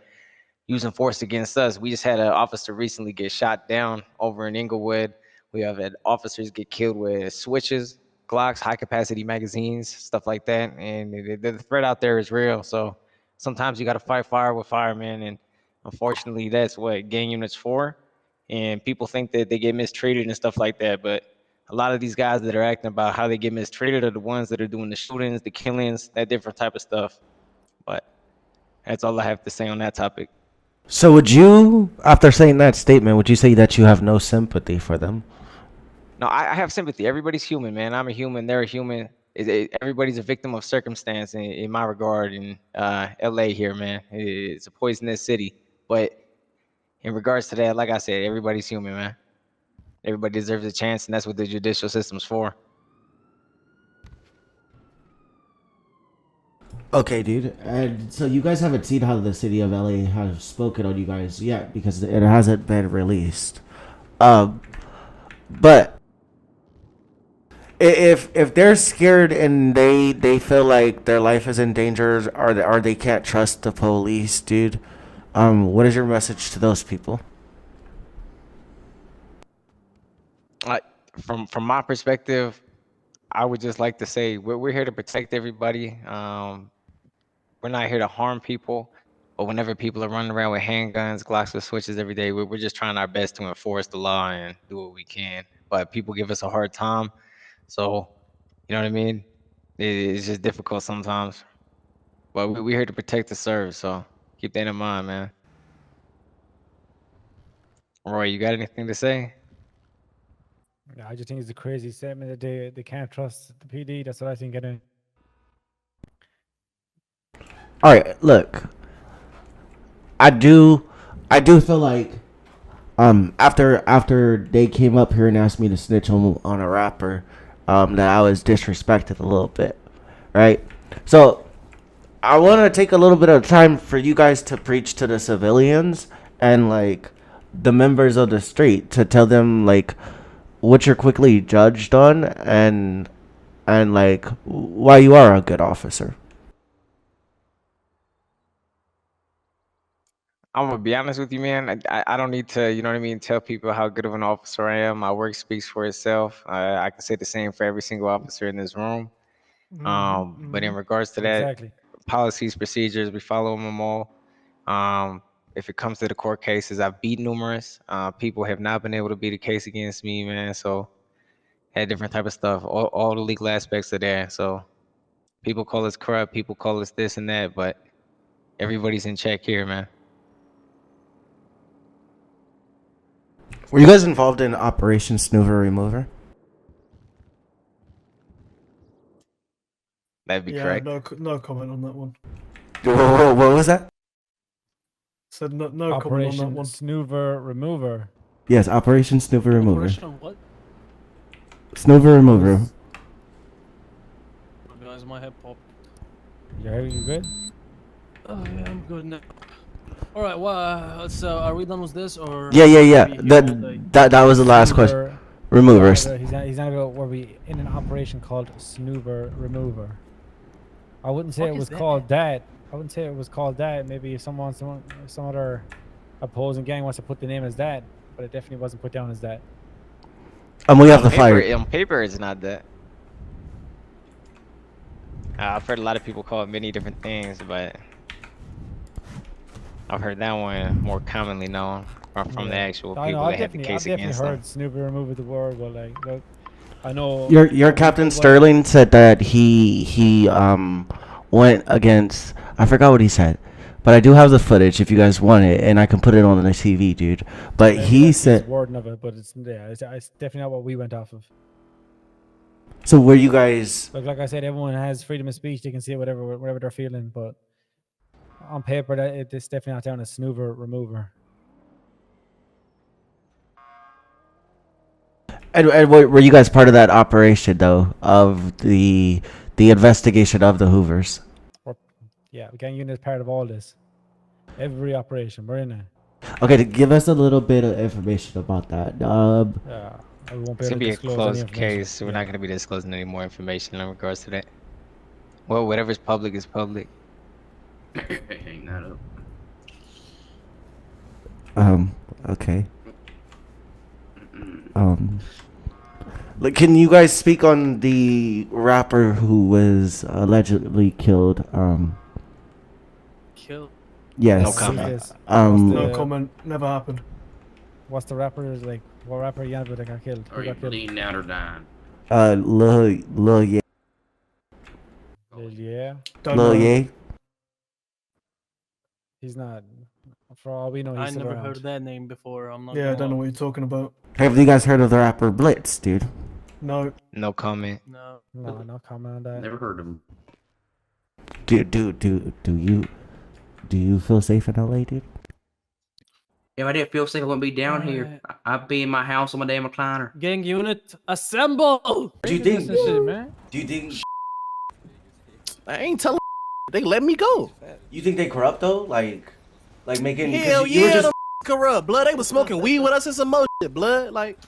using force against us. We just had an officer recently get shot down over in Inglewood. We have had officers get killed with switches, Glocks, high capacity magazines, stuff like that. And the threat out there is real. So sometimes you got to fight fire with fire, man. And unfortunately, that's what gang units for. And people think that they get mistreated and stuff like that. But a lot of these guys that are acting about how they get mistreated are the ones that are doing the shootings, the killings, that different type of stuff. But that's all I have to say on that topic. So would you, after saying that statement, would you say that you have no sympathy for them? No, I have sympathy. Everybody's human, man. I'm a human. They're a human. Everybody's a victim of circumstance in my regard in LA here, man. It's a poisonous city. But in regards to that, like I said, everybody's human, man. Everybody deserves a chance, and that's what the judicial system's for. Okay, dude. And so you guys haven't seen how the city of LA has spoken on you guys yet because it hasn't been released. But if they're scared and they feel like their life is in danger or they can't trust the police, dude, what is your message to those people? From my perspective, I would just like to say we're here to protect everybody. We're not here to harm people. But whenever people are running around with handguns, Glocks, or switches every day, we're just trying our best to enforce the law and do what we can. But people give us a hard time, so you know what I mean. It's just difficult sometimes. But we're here to protect the serve, so keep that in mind, man. Roy, you got anything to say? Yeah, I just think it's a crazy statement that they can't trust the PD. That's what I think. Anyway. All right, look. I do feel like after they came up here and asked me to snitch on a rapper, that I was disrespected a little bit, right? So I want to take a little bit of time for you guys to preach to the civilians and like the members of the street to tell them like what you're quickly judged on and like why you are a good officer. I'm gonna be honest with you, man. I don't need to, you know what I mean, tell people how good of an officer I am. My work speaks for itself. I can say the same for every single officer in this room. But in regards to that, Exactly. policies, procedures, we follow them all. If it comes to the court cases, I've beat numerous. People have not been able to beat a case against me, man. So had different type of stuff. All the legal aspects are there. So people call us corrupt, people call us this and that, but everybody's in check here, man. Were you guys involved in Operation Snoover Remover? That'd be Yeah, correct. no comment on that one. What was that? Said no comment on that Operation one. Snoover Remover. Yes, Operation Snoover Remover. Operation what? Snoover Remover. Guys, my head popped. You good? Oh yeah, I'm good now. All right, well, so are we done with this or? Yeah. are we here all day? That was the last question. Removers. He's not about where we in an operation called Snoover Remover. I wouldn't say What it was is that? called that. I wouldn't say it was called that. Maybe if some other opposing gang wants to put the name as that, but it definitely wasn't put down as that. We have the paper, fire. on paper, it's not that. I've heard a lot of people call it many different things, but I've heard that one more commonly known from the actual people that had the case I've against definitely them. heard Snoover Remover the word, but like, look, I know. Your Captain Sterling said that he went against, I forgot what he said, but I do have the footage if you guys want it, and I can put it on the TV, dude. But he said, wording of it, but it's definitely not what we went off of. so were you guys? Like I said, everyone has freedom of speech; they can say whatever they're feeling, but on paper, it's definitely not down as Snoover Remover. And were you guys part of that operation though, of the investigation of the Hoovers? Yeah, gang unit is part of all this. Every operation, we're in it. Okay, to give us a little bit of information about that. Yeah, I won't be It's able gonna to be a disclose any closed information. case. We're not gonna be disclosing any more information in regards to that. Well, whatever's public is public. Hang that up. Okay. Like, can you guys speak on the rapper who was allegedly killed? Killed? Yes. No comment. No comment. Never happened. What's the rapper is like? What rapper you that got killed? Who Are you got killed? bleeding out or dying? Lil Ye. Yeah. Lil Ye. He's not. For all we know, he's I still never around. heard that name before. I'm not. Yeah, I gonna don't know lie. what you're talking about. Have you guys heard of the rapper Blitz, dude? No. No comment. No. No comment on that. Never heard of him. Do you feel safe in LA, dude? If I didn't feel safe, I wouldn't be down here. I'd be in my house on my damn recliner. Gang unit, assemble! Do you think? Shit, man. Do you think? I ain't telling They let me go. You think they corrupt though? Like making Hell because you were yeah, just them corrupt. Blood, they was smoking weed with us and some more shit. Blood, like.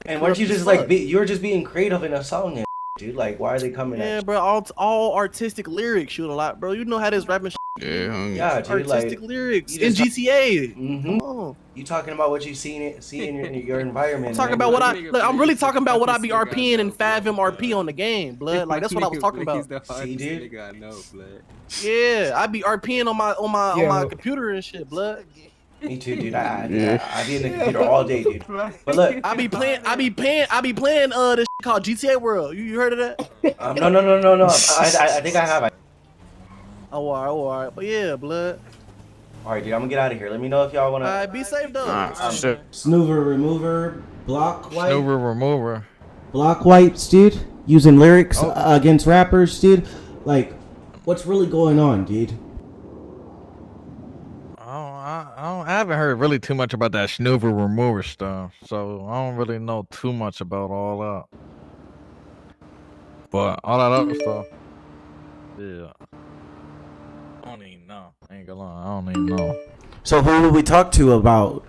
and weren't you corrupt as just like fuck. you were just being creative in a song, and dude? Like why are they coming Yeah, at bro, all artistic lyrics shoot a lot, bro. You know how this rapping you? Yeah, dude. artistic Like lyrics you in just GTA. Mm-hmm. Come on. You talking about what you see in your environment? I'm talking about what I look, I'm really talking about what I be RPing and FiveM RP on the game, blood. Like that's what I was talking about. See, dude. I know, blood. Yeah, I be RPing on my computer and shit, blood. Me too, dude. I be in the computer all day, dude. But look, I be playing this shit called GTA World. You heard of that? no. I think I have. Oh, all right. But yeah, blood. All right, dude. I'm gonna get out of here. Let me know if y'all wanna. All right, be safe though. Snoover remover, block wipe. Snoover remover. Block wipes, dude. Using lyrics against rappers, dude. Like, what's really going on, dude? I haven't heard really too much about that snoover remover stuff, so I don't really know too much about all that. But all that other stuff, yeah. I don't even know. I ain't gonna lie, I don't even know. So who would we talk to about?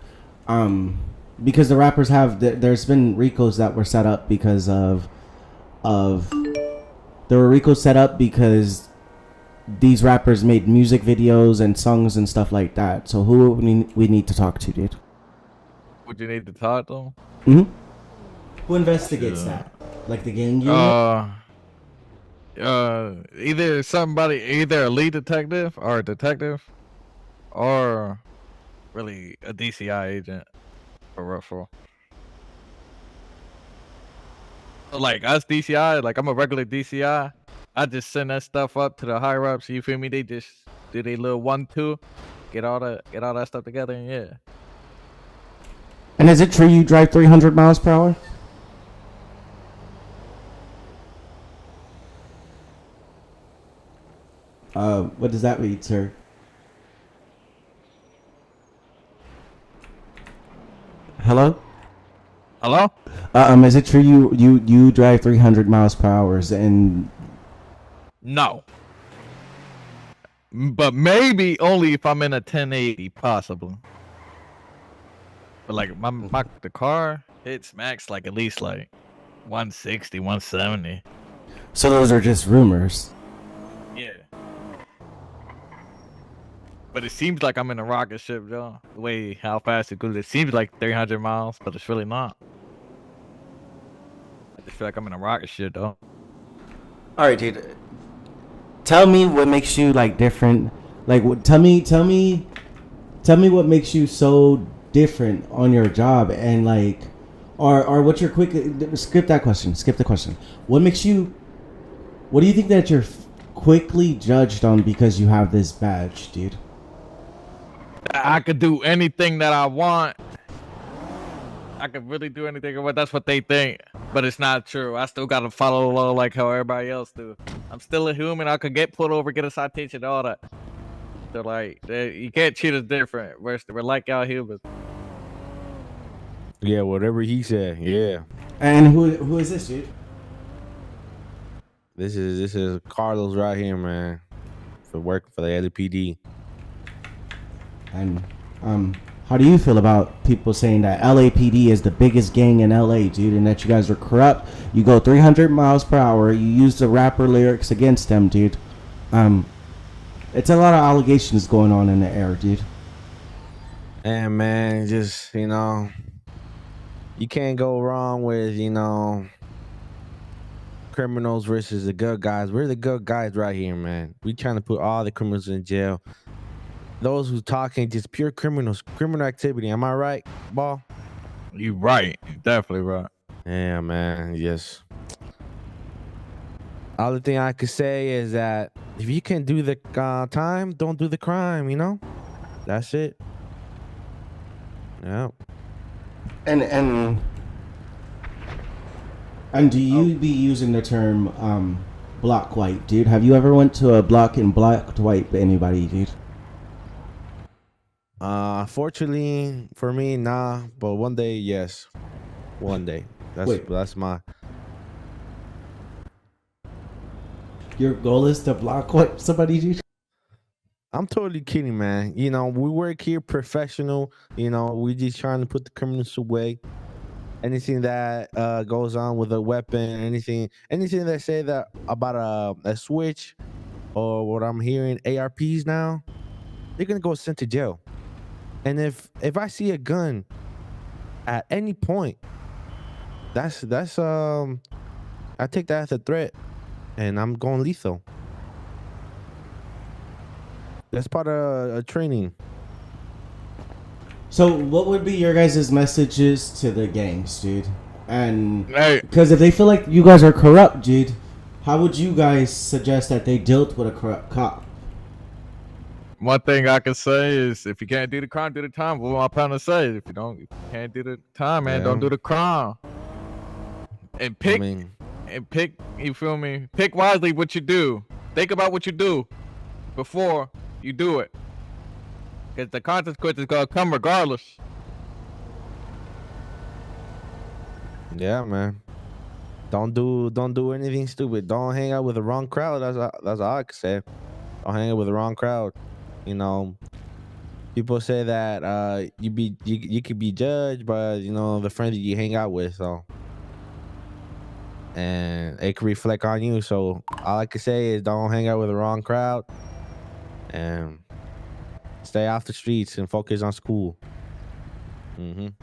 Because the rappers have there's been RICOs that were set up because of there were RICOs set up because these rappers made music videos and songs and stuff like that. So who we need to talk to, dude? Would you need to talk to them? Mm-hmm. Who investigates that? Like the gang unit? Either a lead detective or a detective, or really a DCI agent for real. Like us DCI, like I'm a regular DCI. I just send that stuff up to the higher ups. You feel me? They just do their little 1-2, get all that stuff together, and yeah. And is it true you drive 300 miles per hour? What does that mean, sir? Hello? Hello? Is it true you drive 300 miles per hour and... No. But maybe only if I'm in a 1080, possibly. But like the car hits max like at least like 160, 170. So those are just rumors. Yeah. But it seems like I'm in a rocket ship, Joe. The way how fast it goes, it seems like 300 miles, but it's really not. I just feel like I'm in a rocket ship, though. All right, dude. Tell me what makes you like different. Like, tell me what makes you so different on your job, and like, or what's your quick? Skip that question. Skip the question. What makes you? What do you think that you're quickly judged on because you have this badge, dude? I could do anything that I want. I could really do anything, but that's what they think. But it's not true. I still gotta follow the law like how everybody else do. I'm still a human. I could get pulled over, get a citation, all that. They're like, you can't treat us different. We're like our humans. Yeah, whatever he said. Yeah. And who is this, dude? This is Carlos right here, man. For working for the LAPD. And how do you feel about people saying that LAPD is the biggest gang in LA, dude, and that you guys are corrupt? You go 300 miles per hour. You use the rapper lyrics against them, dude. It's a lot of allegations going on in the air, dude. And man, just you can't go wrong with criminals versus the good guys. We're the good guys right here, man. We trying to put all the criminals in jail. Those who talking just pure criminals, criminal activity. Am I right, Ball? You right. You're definitely right. Yeah, man. Yes. All the thing I could say is that if you can do the time, don't do the crime. That's it. Yeah. And do you be using the term block wipe, dude? Have you ever went to a block and blocked wipe anybody, dude? Fortunately for me, nah. But one day, yes. One day. That's my. Your goal is to block what somebody, dude? I'm totally kidding, man. You know, we work here professional. You know, we just trying to put the criminals away. Anything that goes on with a weapon, anything that say that about a switch or what I'm hearing ARPs now, they're gonna go sent to jail. And if I see a gun at any point, that's I take that as a threat, and I'm going lethal. That's part of a training. So, what would be your guys' messages to the gangs, dude? And because if they feel like you guys are corrupt, dude, how would you guys suggest that they dealt with a corrupt cop? One thing I can say is, if you can't do the crime, do the time. What am I trying to say? If you can't do the time, man, don't do the crime. And pick, you feel me? Pick wisely what you do. Think about what you do before you do it. Because the consequences gonna come regardless. Yeah, man. Don't do anything stupid. Don't hang out with the wrong crowd. That's all I can say. Don't hang out with the wrong crowd. You know, people say that you could be judged by, you know, the friends that you hang out with. So, and it can reflect on you. So all I can say is don't hang out with the wrong crowd and stay off the streets and focus on school. Man,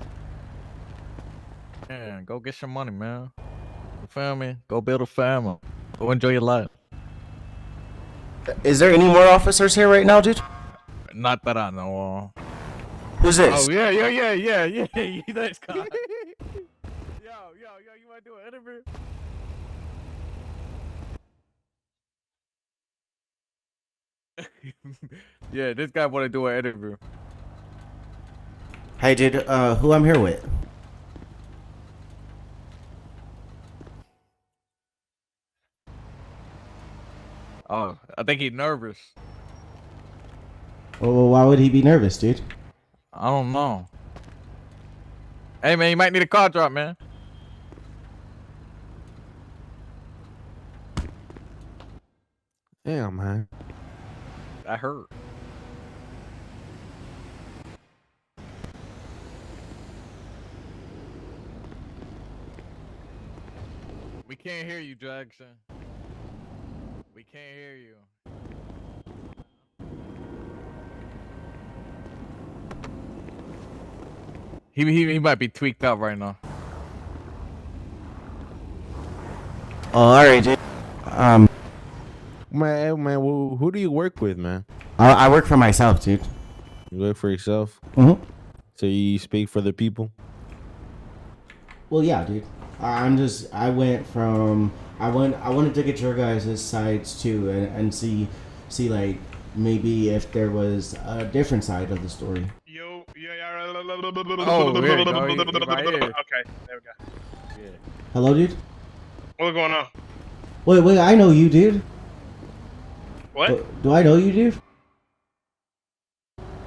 go get some money, man. You feel me? Go build a family. Go enjoy your life. Is there any more officers here right now, dude? Not that I know of. Who's this? Oh, yeah. You nice guy. Yo, you want to do an interview? Yeah, this guy want to do an interview. Hey, dude, who I'm here with? Oh, I think he's nervous. Well, why would he be nervous, dude? I don't know. Hey, man, you might need a car drop, man. Damn, man. That hurt. We can't hear you, Jackson. We can't hear you. He might be tweaked out right now. Oh, all right, dude. Man, who do you work with, man? I work for myself, dude. You work for yourself? Mm-hmm. So you speak for the people? Well, yeah, dude. I wanted to get your guys' sides too, and see like maybe if there was a different side of the story. Oh, here you go. He right here. Okay, there we go. Yeah. Hello, dude. What's going on? Wait, I know you, dude. What? Do I know you, dude?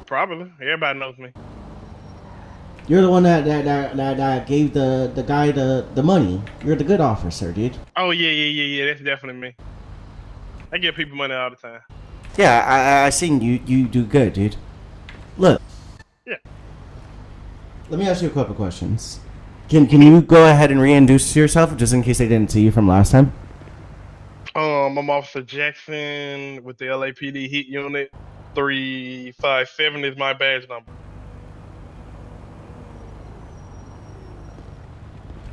Probably. Everybody knows me. You're the one that gave the guy the money. You're the good officer, dude. Oh yeah. That's definitely me. I give people money all the time. Yeah, I seen you do good, dude. Look. Yeah. Let me ask you a couple questions. Can you go ahead and reintroduce yourself, just in case they didn't see you from last time? I'm Officer Jackson with the LAPD Heat Unit. 357 is my badge number.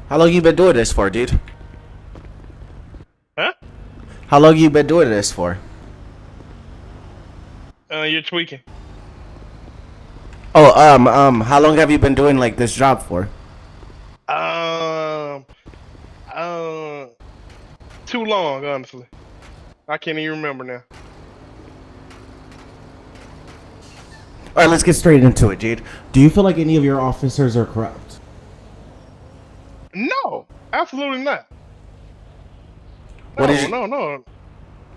How long you been doing this for, dude? Huh? How long you been doing this for? You're tweaking. Oh, how long have you been doing like this job for? Too long, honestly. I can't even remember now. All right, let's get straight into it, dude. Do you feel like any of your officers are corrupt? No, absolutely not. No.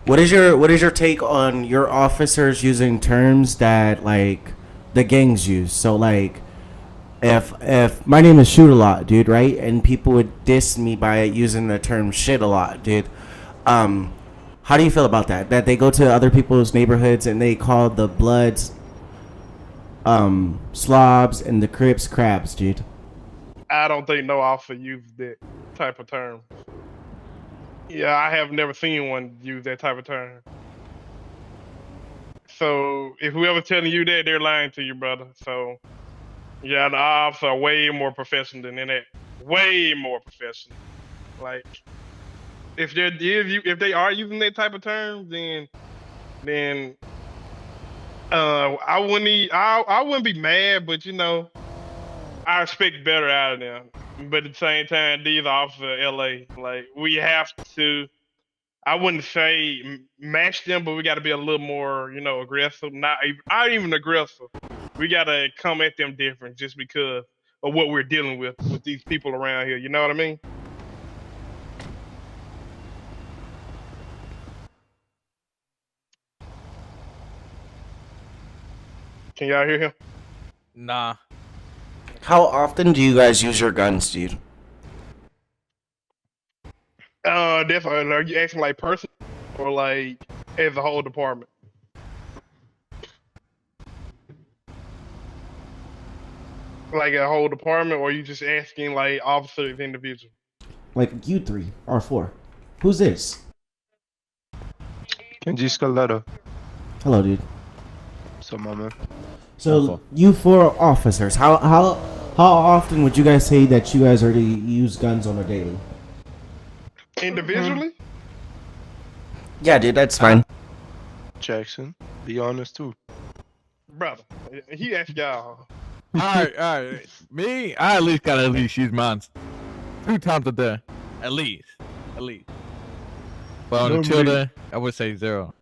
What is your take on your officers using terms that like the gangs use? So like, if my name is Shoot a Lot, dude, right? And people would diss me by using the term shit a lot, dude. How How do you feel about that? That they go to other people's neighborhoods and they call the Bloods slobs and the Crips crabs, dude? I don't think no officer uses that type of term. Yeah, I have never seen one use that type of term. So if whoever's telling you that, they're lying to you, brother. So yeah, the officers are way more professional than that. Way more professional. Like if they are using that type of term, then I wouldn't be mad, but you know, I expect better out of them. But at the same time, these officers of LA, like we have to. I wouldn't say match them, but we got to be a little more, you know, aggressive. Not even aggressive. We got to come at them different, just because of what we're dealing with these people around here. You know what I mean? Can y'all hear him? Nah. How often do you guys use your guns, dude? Definitely. Are you asking like person or like as a whole department? Like a whole department, or are you just asking like officers individual? Like you three or four. Who's this? Kenji Scaletta. Hello, dude. So, my man. So you four officers, how often would you guys say that you guys already use guns on a daily? Individually? Yeah, dude, that's fine. Jackson, be honest too. Brother, he asked y'all. Alright. Me, I at least gotta use mine 2 times a day. At least. But on a chill day, I would say 0.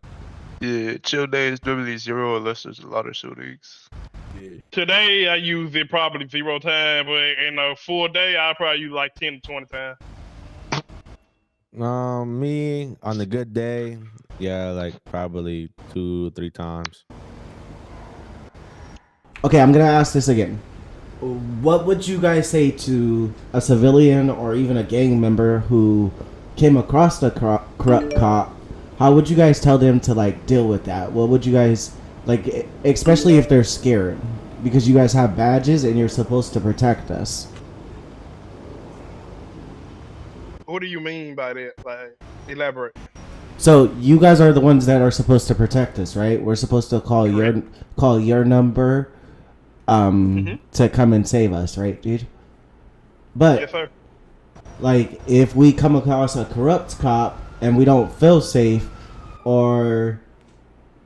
Yeah, chill day is normally 0 unless there's a lot of shootings. Today I use it probably 0 times, but in a full day I probably use like 10 to 20 times. Me on a good day, yeah, like probably 2-3 times. Okay, I'm gonna ask this again. What would you guys say to a civilian or even a gang member who came across the corrupt cop? How would you guys tell them to like deal with that? What would you guys like, especially if they're scared, because you guys have badges and you're supposed to protect us? What do you mean by that? Like, elaborate. So you guys are the ones that are supposed to protect us, right? We're supposed to call your number to come and save us, right, dude? But yes, sir. Like if we come across a corrupt cop and we don't feel safe, or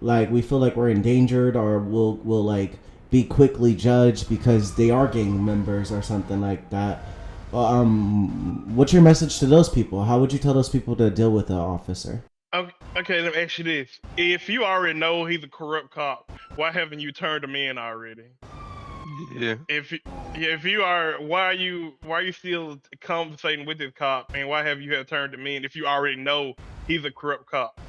like we feel like we're endangered, or we'll like be quickly judged because they are gang members or something like that. What's your message to those people? How would you tell those people to deal with an officer? Okay, let me ask you this. If you already know he's a corrupt cop, why haven't you turned him in already? Yeah. If you are, why are you still conversating with this cop, and why have you turned him in if you already know he's a corrupt cop?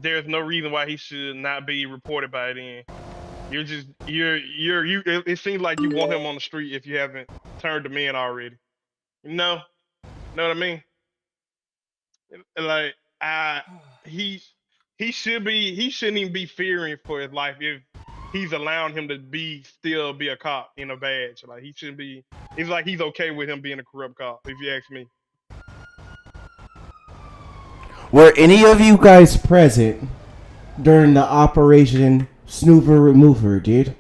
There's no reason why he should not be reported by then. It seems like you want him on the street if you haven't turned him in already. No, know what I mean? Like he shouldn't even be fearing for his life if he's allowing him to still be a cop in a badge. Like he shouldn't be. It's like he's okay with him being a corrupt cop, if you ask me. Were any of you guys present during the Operation Snooper Remover, dude?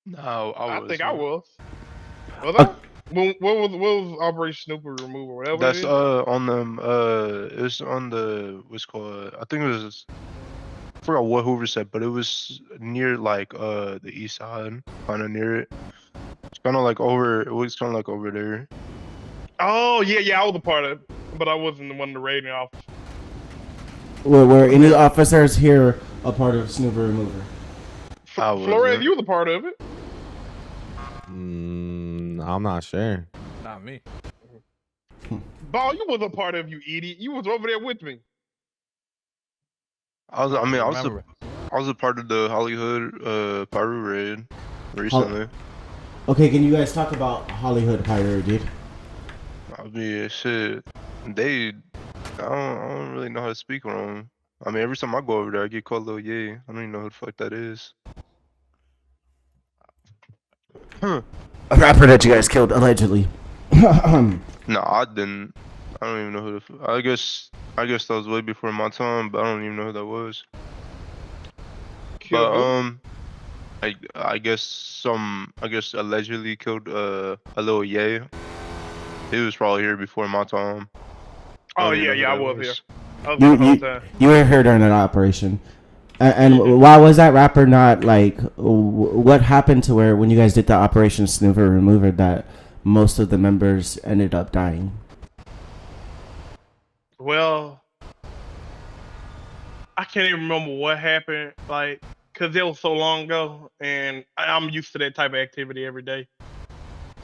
No, I think I was. Was I? What was Operation Snooper Remover? Whatever. That's on them. It was on the what's called. I think it was. I forgot what Hoover said, but it was near like the east side, kind of near it. It's kind of like over. It was kind of like over there. Oh yeah, I was a part of it, but I wasn't one of the raiding officers. Were any officers here a part of Snooper Remover? Flores, you was a part of it. I'm not sure. Not me. Ball, you was a part of, you idiot. You was over there with me. I was a part of the Hollywood Pyro raid recently. Okay, can you guys talk about Hollywood Pyro, dude? I mean, shit. They I don't really know how to speak on him. I mean, every time I go over there, I get called Lil Ye. I don't even know who the fuck that is. A rapper that you guys killed allegedly. No, I didn't. I don't even know who the. I guess that was way before my time, but I don't even know who that was. But I guess allegedly killed a Lil Ye. He was probably here before my time. Oh don't even yeah, know who yeah, I that was here. I was You here the whole you time. you were here during that operation, and why was that rapper not like? What happened to where when you guys did the Operation Snoover Remover that most of the members ended up dying? Well, I can't even remember what happened, like, cause it was so long ago, and I'm used to that type of activity every day.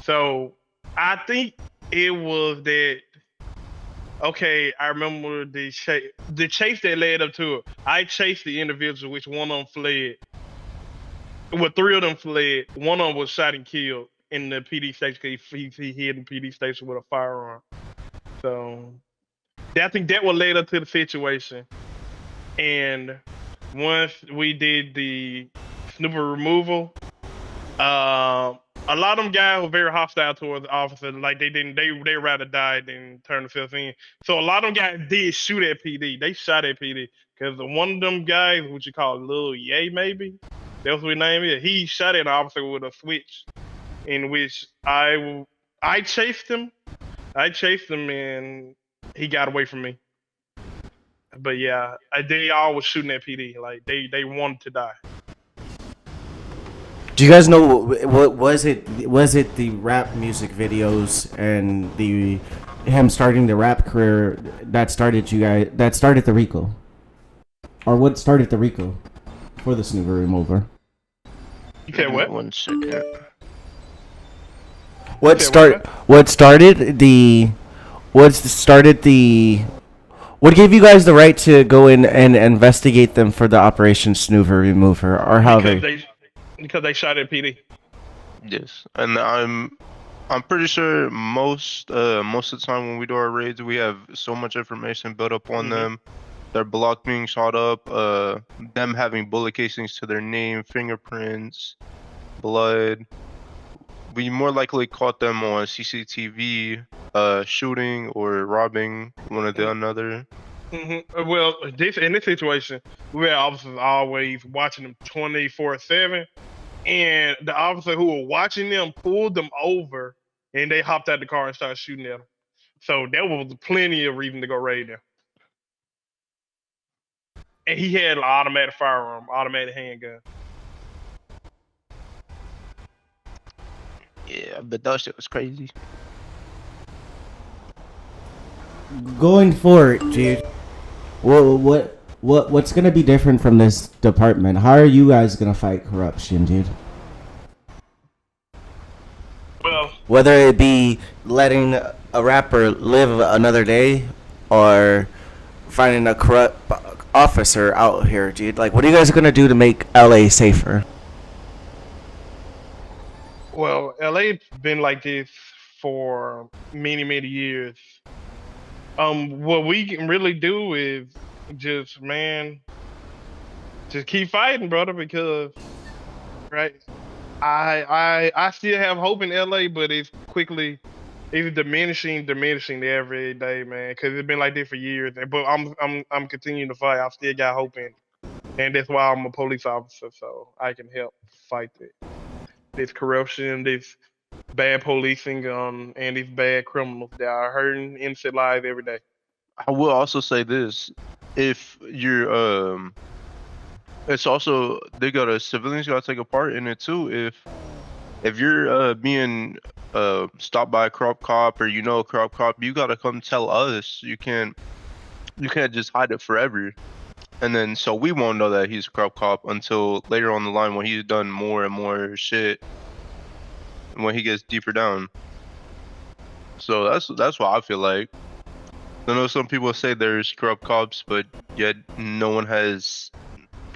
So I think it was that. Okay, I remember the chase that led up to it. I chased the individual, which one of them fled. Well, three of them fled. One of them was shot and killed in the PD station because he hid in the PD station with a firearm. So I think that what led up to the situation. And once we did the snooper removal, a lot of them guys were very hostile towards the officer. Like they rather die than turn themselves in. So a lot of them guys did shoot at PD. They shot at PD because one of them guys, what you call Lil Ye, maybe that's what his name is. He shot at an officer with a switch, in which I chased him. I chased him and he got away from me. But yeah, they all was shooting at PD. Like they wanted to die. Do you guys know what was it? Was it the rap music videos and the him starting the rap career that started you guys? That started the RICO, or what started the RICO for the snoover remover? You said what? 1 second. What started the? What started the? What gave you guys the right to go in and investigate them for the Operation Snoover Remover, or how Because they shot at PD. Yes, and I'm pretty sure most of the time when we do our raids, we have so much information built up on them. Their block being shot up, them having bullet casings to their name, fingerprints, blood. We more likely caught them on CCTV, shooting or robbing one of the another. Well, in this situation, we had officers always watching them 24/7, and the officer who were watching them pulled them over, and they hopped out the car and started shooting at them. So there was plenty of reason to go raid them. And he had an automatic firearm, automatic handgun. Yeah, but that shit was crazy. going forward, dude? What's gonna be different from this department? How are you guys gonna fight corruption, dude? Well, whether it be letting a rapper live another day or finding a corrupt officer out here, dude. Like, what are you guys gonna do to make LA safer? Well, LA been like this for many, many years. What we can really do is just, man, just keep fighting, brother, because right, I still have hope in LA, but it's diminishing every day, man, because it's been like this for years. But I'm continuing to fight. I still got hope in it, and that's why I'm a police officer, so I can help fight this corruption, this bad policing, and these bad criminals that are hurting innocent lives every day. I will also say this: if you're it's also civilians gotta take a part in it too. If you're being stopped by a corrupt cop or a corrupt cop, you gotta come tell us. You can't just hide it forever. And then so we won't know that he's a corrupt cop until later on the line when he's done more and more shit, when he gets deeper down. So that's what I feel like. I know some people say there's corrupt cops, but yet no one has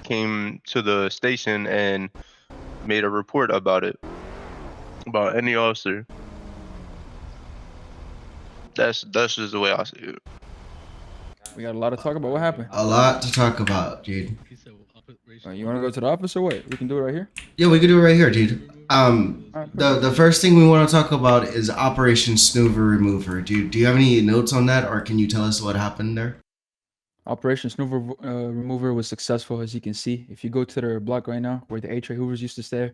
came to the station and made a report about it, about any officer. That's just the way I see it. We got a lot to talk about. What happened? A lot to talk about, dude. You want to go to the office or what? We can do it right here. Yeah, we can do it right here, dude. Alright, The first thing we want to talk about is Operation Snoover Remover, dude. Do you have any notes on that, or can you tell us what happened there? Operation Snoover Remover was successful, as you can see. If you go to their block right now, where the A-Tray Hoovers used to stay,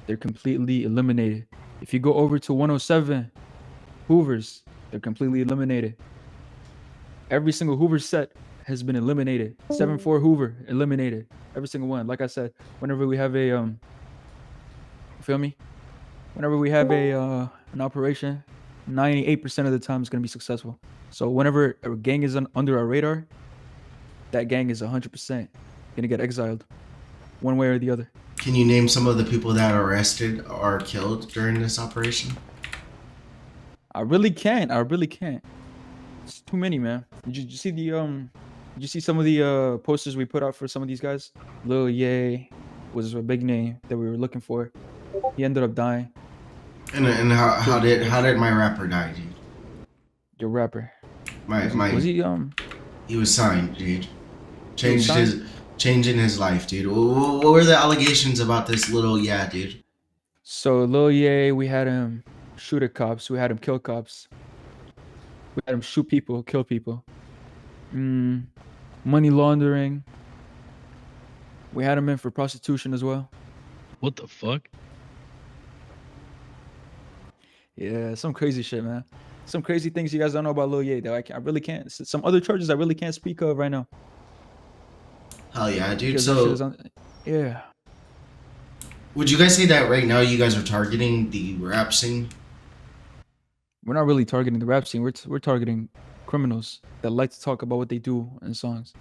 they're completely eliminated. If you go over to 107 Hoovers, they're completely eliminated. Every single Hoover set has been eliminated. 7-4 Hoover eliminated. Every single one. Like I said, whenever we have a you feel me? Whenever we have a an operation, 98% of the time it's gonna be successful. So whenever a gang is under our radar, that gang is 100% gonna get exiled, one way or the other. Can you name some of the people that are arrested or killed during this operation? I really can't. It's too many, man. Did you see the Did you see some of the posters we put out for some of these guys? Lil Ye was a big name that we were looking for. He ended up dying. And how did my rapper die, dude? Your rapper. Was he He was signed, dude. Changing his life, dude. What were the allegations about this little dude? So Lil Ye, we had him shoot at cops. We had him kill cops. We had him shoot people, kill people. Money laundering. We had him in for prostitution as well. What the fuck? Yeah, some crazy shit, man. Some crazy things you guys don't know about Lil Ye, though. I really can't. Some other charges I really can't speak of right now. Hell yeah, dude. Because that So shit is yeah. would you guys say that right now you guys are targeting the rap scene? We're not really targeting the rap scene. We're targeting criminals that like to talk about what they do in songs.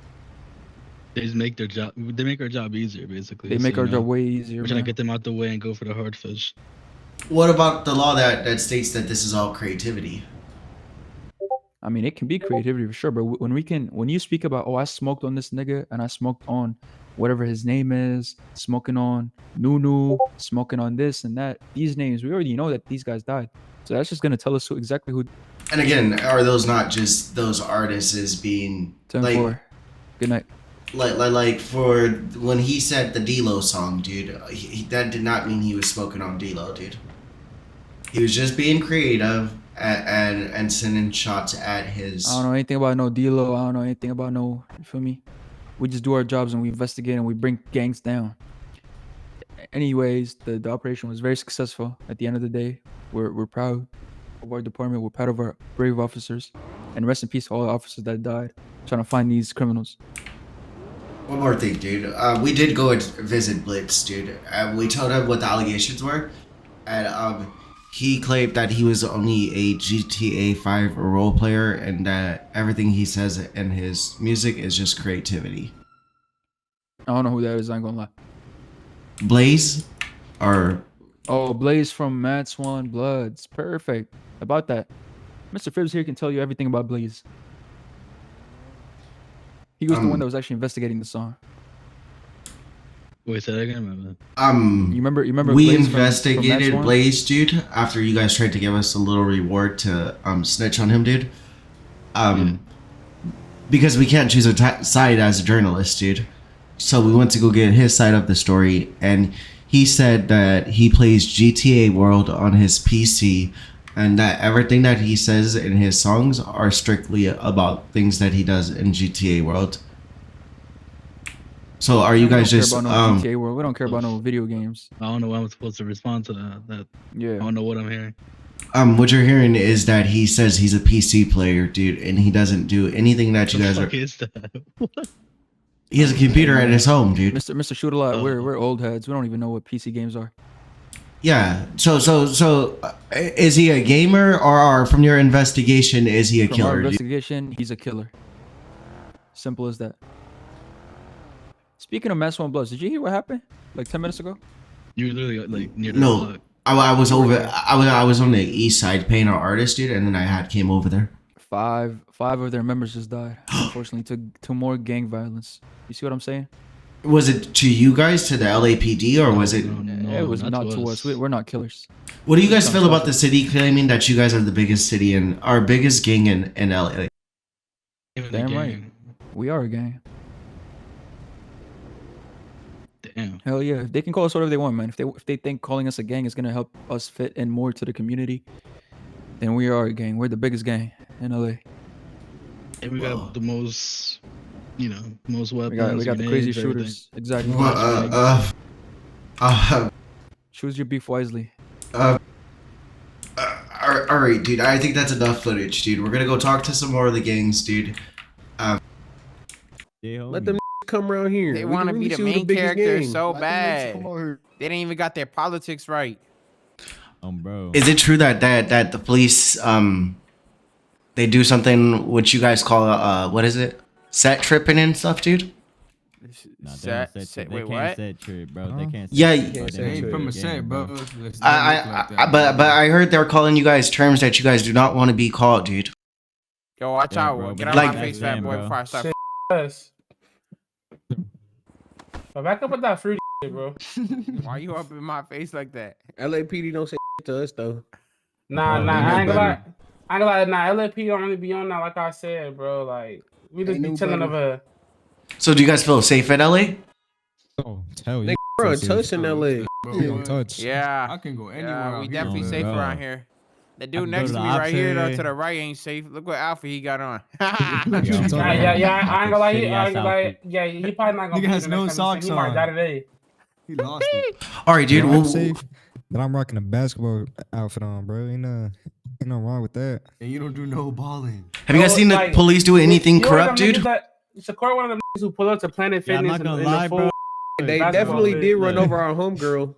They just make their job. They make our job easier, basically. They make our job way easier. We're trying to man. get them out the way and go for the hard fish. What about the law that states that this is all creativity? I mean, it can be creativity for sure, but when you speak about, oh, I smoked on this nigga and I smoked on whatever his name is, smoking on Nunu, smoking on this and that, these names, we already know that these guys died. So that's just gonna tell us exactly who. And again, are those not just those artists as being 10-4. Good night. Like for when he said the D-Lo song, dude, that did not mean he was smoking on D-Lo, dude. He was just being creative and sending shots at his. I don't know anything about no D-Lo. I don't know anything about no. You feel me? We just do our jobs and we investigate and we bring gangs down. Anyways, the operation was very successful. At the end of the day, we're proud of our department. We're proud of our brave officers, and rest in peace to all the officers that died trying to find these criminals. One more thing, dude. We did go and visit Blitz, dude. We told him what the allegations were, and he claimed that he was only a GTA 5 role player, and that everything he says in his music is just creativity. I don't know who that is. I ain't gonna lie. Blaze, or oh, Blaze from Mad Swan Bloods. Perfect. About that, Mr. Fibbs here can tell you everything about Blaze. He was the one that was actually investigating the song. Wait, say that again, You remember? We Blaze investigated from Blaze, dude. After you guys tried to give us a little reward to snitch on him, dude. Because we can't choose a side as a journalist, dude. So we went to go get his side of the story, and he said that he plays GTA World on his PC, and that everything that he says in his songs are strictly about things that he does in GTA World. So are you guys just GTA World? We don't care about no video games. I don't know what I'm supposed to respond to that. Yeah. I don't know what I'm hearing. What you're hearing is that he says he's a PC player, dude, and he doesn't do anything that you guys are. What the fuck is that? What? He has a computer at his home, dude. Mr. Shoot a lot. We're old heads. We don't even know what PC games are. Yeah. So, is he a gamer, or from your investigation, is he a From killer? our investigation, he's a killer. Simple as that. Speaking of Mass One Bloods, did you hear what happened like 10 minutes ago? You were literally like near the No, block. I was over. I was on the east side paying our artist, dude, and then I came over there. Five of their members just died. Unfortunately, to more gang violence. You see what I'm saying? Was it to you guys, to the LAPD, or was it? It was not to us. We're not killers. What do you guys feel about the city claiming that you guys are the biggest city and our biggest gang in LA? Even the Damn right. gang. We are a gang. Damn. Hell yeah. They can call us whatever they want, man. If they think calling us a gang is gonna help us fit in more to the community, then we are a gang. We're the biggest gang in LA. And we got the most, most weapons. We got the crazy grenades, everything. shooters. Exactly. Choose your beef wisely. All right, dude. I think that's enough footage, dude. We're gonna go talk to some more of the gangs, dude. Let them come around here. They We want to can be really the see who main biggest character gang. so Let them niggas come bad. over here. They didn't even got their politics right. Bro. Is it true that the police they do something which you guys call what is it? Set tripping and stuff, dude? Nah, they don't set trip. They can't set trip, bro. They can't. Yeah, They ain't from a set, bro. but I heard they're calling you guys terms that you guys do not want to be called, dude. Yo, watch Yeah, out. bro, Get but out like- my face, fat boy, before I start. Yes. But back up with that fruity shit, bro. Why you up in my face like that? LAPD don't say to us though. Nah, Bro, I ain't they gonna know lie. I ain't gonna lie. Nah, LAP don't only be on that, like I said, bro. Like, we just They be knew chilling better. over. So do you guys feel safe in LA? Oh, hell Nigga, bro, touch in LA. Yeah. I can go Yeah, anywhere. we out definitely here, safe bro. around here. The I dude can next go to to me the right here, though, opposite. to the right ain't safe. Look what outfit he got on. Yeah, I'm talking Yeah, about I ain't gonna lie. shitty I ass ain't gonna lie. outfit. Yeah, he probably not gonna Nigga be has the no next time you see socks him. He might on. die today. He lost it. All right, dude. I'm Well, safe, but I'm rocking a basketball outfit on, bro. Ain't no wrong with that. And you don't do no balling. have you guys seen the Like, police do anything you know corrupt, them niggas dude? that Shakur, one of them niggas who pull up to Planet Yeah, I'm Fitness not gonna in lie, the bro. full. They basketball definitely fit. did run Look. over our homegirl.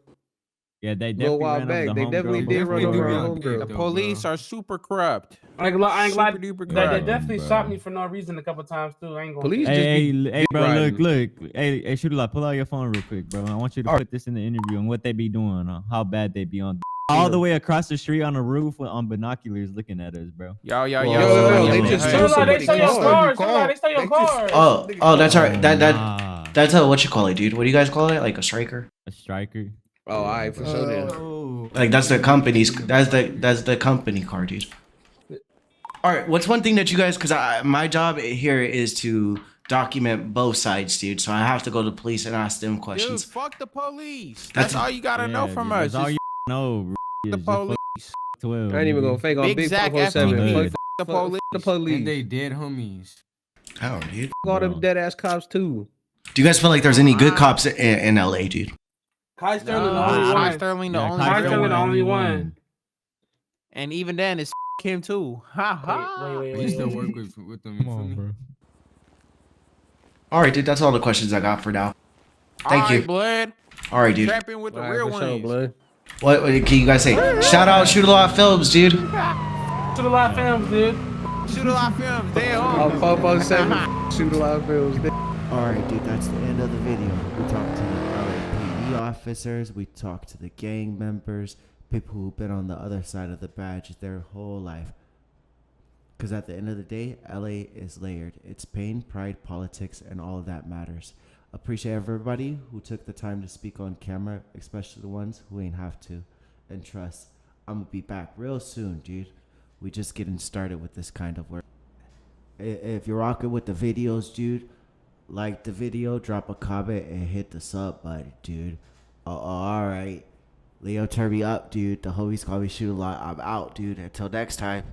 Yeah, they A definitely little while ran back. over the They homegirl, definitely bro. did run They over our definitely homegirl. The police are super corrupt. I ain't gonna lie. Super duper They corrupt. definitely bro. shot me for no reason a couple times too. I ain't gonna. Police care. just Hey, be hey, bro, riding. look. Hey, shoot like, pull out your phone real quick, bro. I want you to put this in the interview and what they be doing, how bad they be on. All the way across the street on the roof on binoculars looking at us, bro. Yo, they just They stole somebody stole your car. car. They stole your car. Oh, that's all right. Nah. That's a what you call it, dude. What do you guys call it? Like a striker? A striker. Oh, all right, for sure then. Oh. Like that's the company's. That's the company car, dude. All right. What's one thing that you guys? Because my job here is to document both sides, dude. So I have to go to the police and ask them Dude, questions. fuck the police. That's- That's all you gotta know Yeah, from dude, us. that's all Just you know. the Is just police. fuck 12. I ain't even nigga. gonna fake on Big Big Zach 507. FTP. Fuck The fuck police. the police. And they dead homies. Oh, dude. Fuck all them dead ass cops too. Do you guys feel like there's any good cops in LA, dude? Kai Sterling, the No, only Kai one. Sterling, the Yeah, only Kai Kai real Sterling, one. the only one. And even then, it's him too. Ha ha. Wait. You still work with them. Come on, bro. All right, dude. That's all the questions I got for now. Thank All you. right, blood. All right, dude. Trapping with the All right, real for sure, ones. blood. What can you guys say? Shout out, Shoot a Lot Films, dude. Shoot a lot of films, dude. Shoot a lot of films. They Oh, home. 507. Shoot a lot of films. Alright, dude, that's the end of the video. We talked to the LAPD officers, we talked to the gang members, people who've been on the other side of the badge their whole life. Because at the end of the day, LA is layered. It's pain, pride, politics, and all of that matters. Appreciate everybody who took the time to speak on camera, especially the ones who ain't have to. And trust, I'm gonna be back real soon, dude. We just getting started with this kind of work. If you're rocking with the videos, dude, like the video, drop a comment, and hit the sub button, dude. Alright. Leo, turn me up, dude. The homies call me Shoot a Lot. I'm out, dude. Until next time.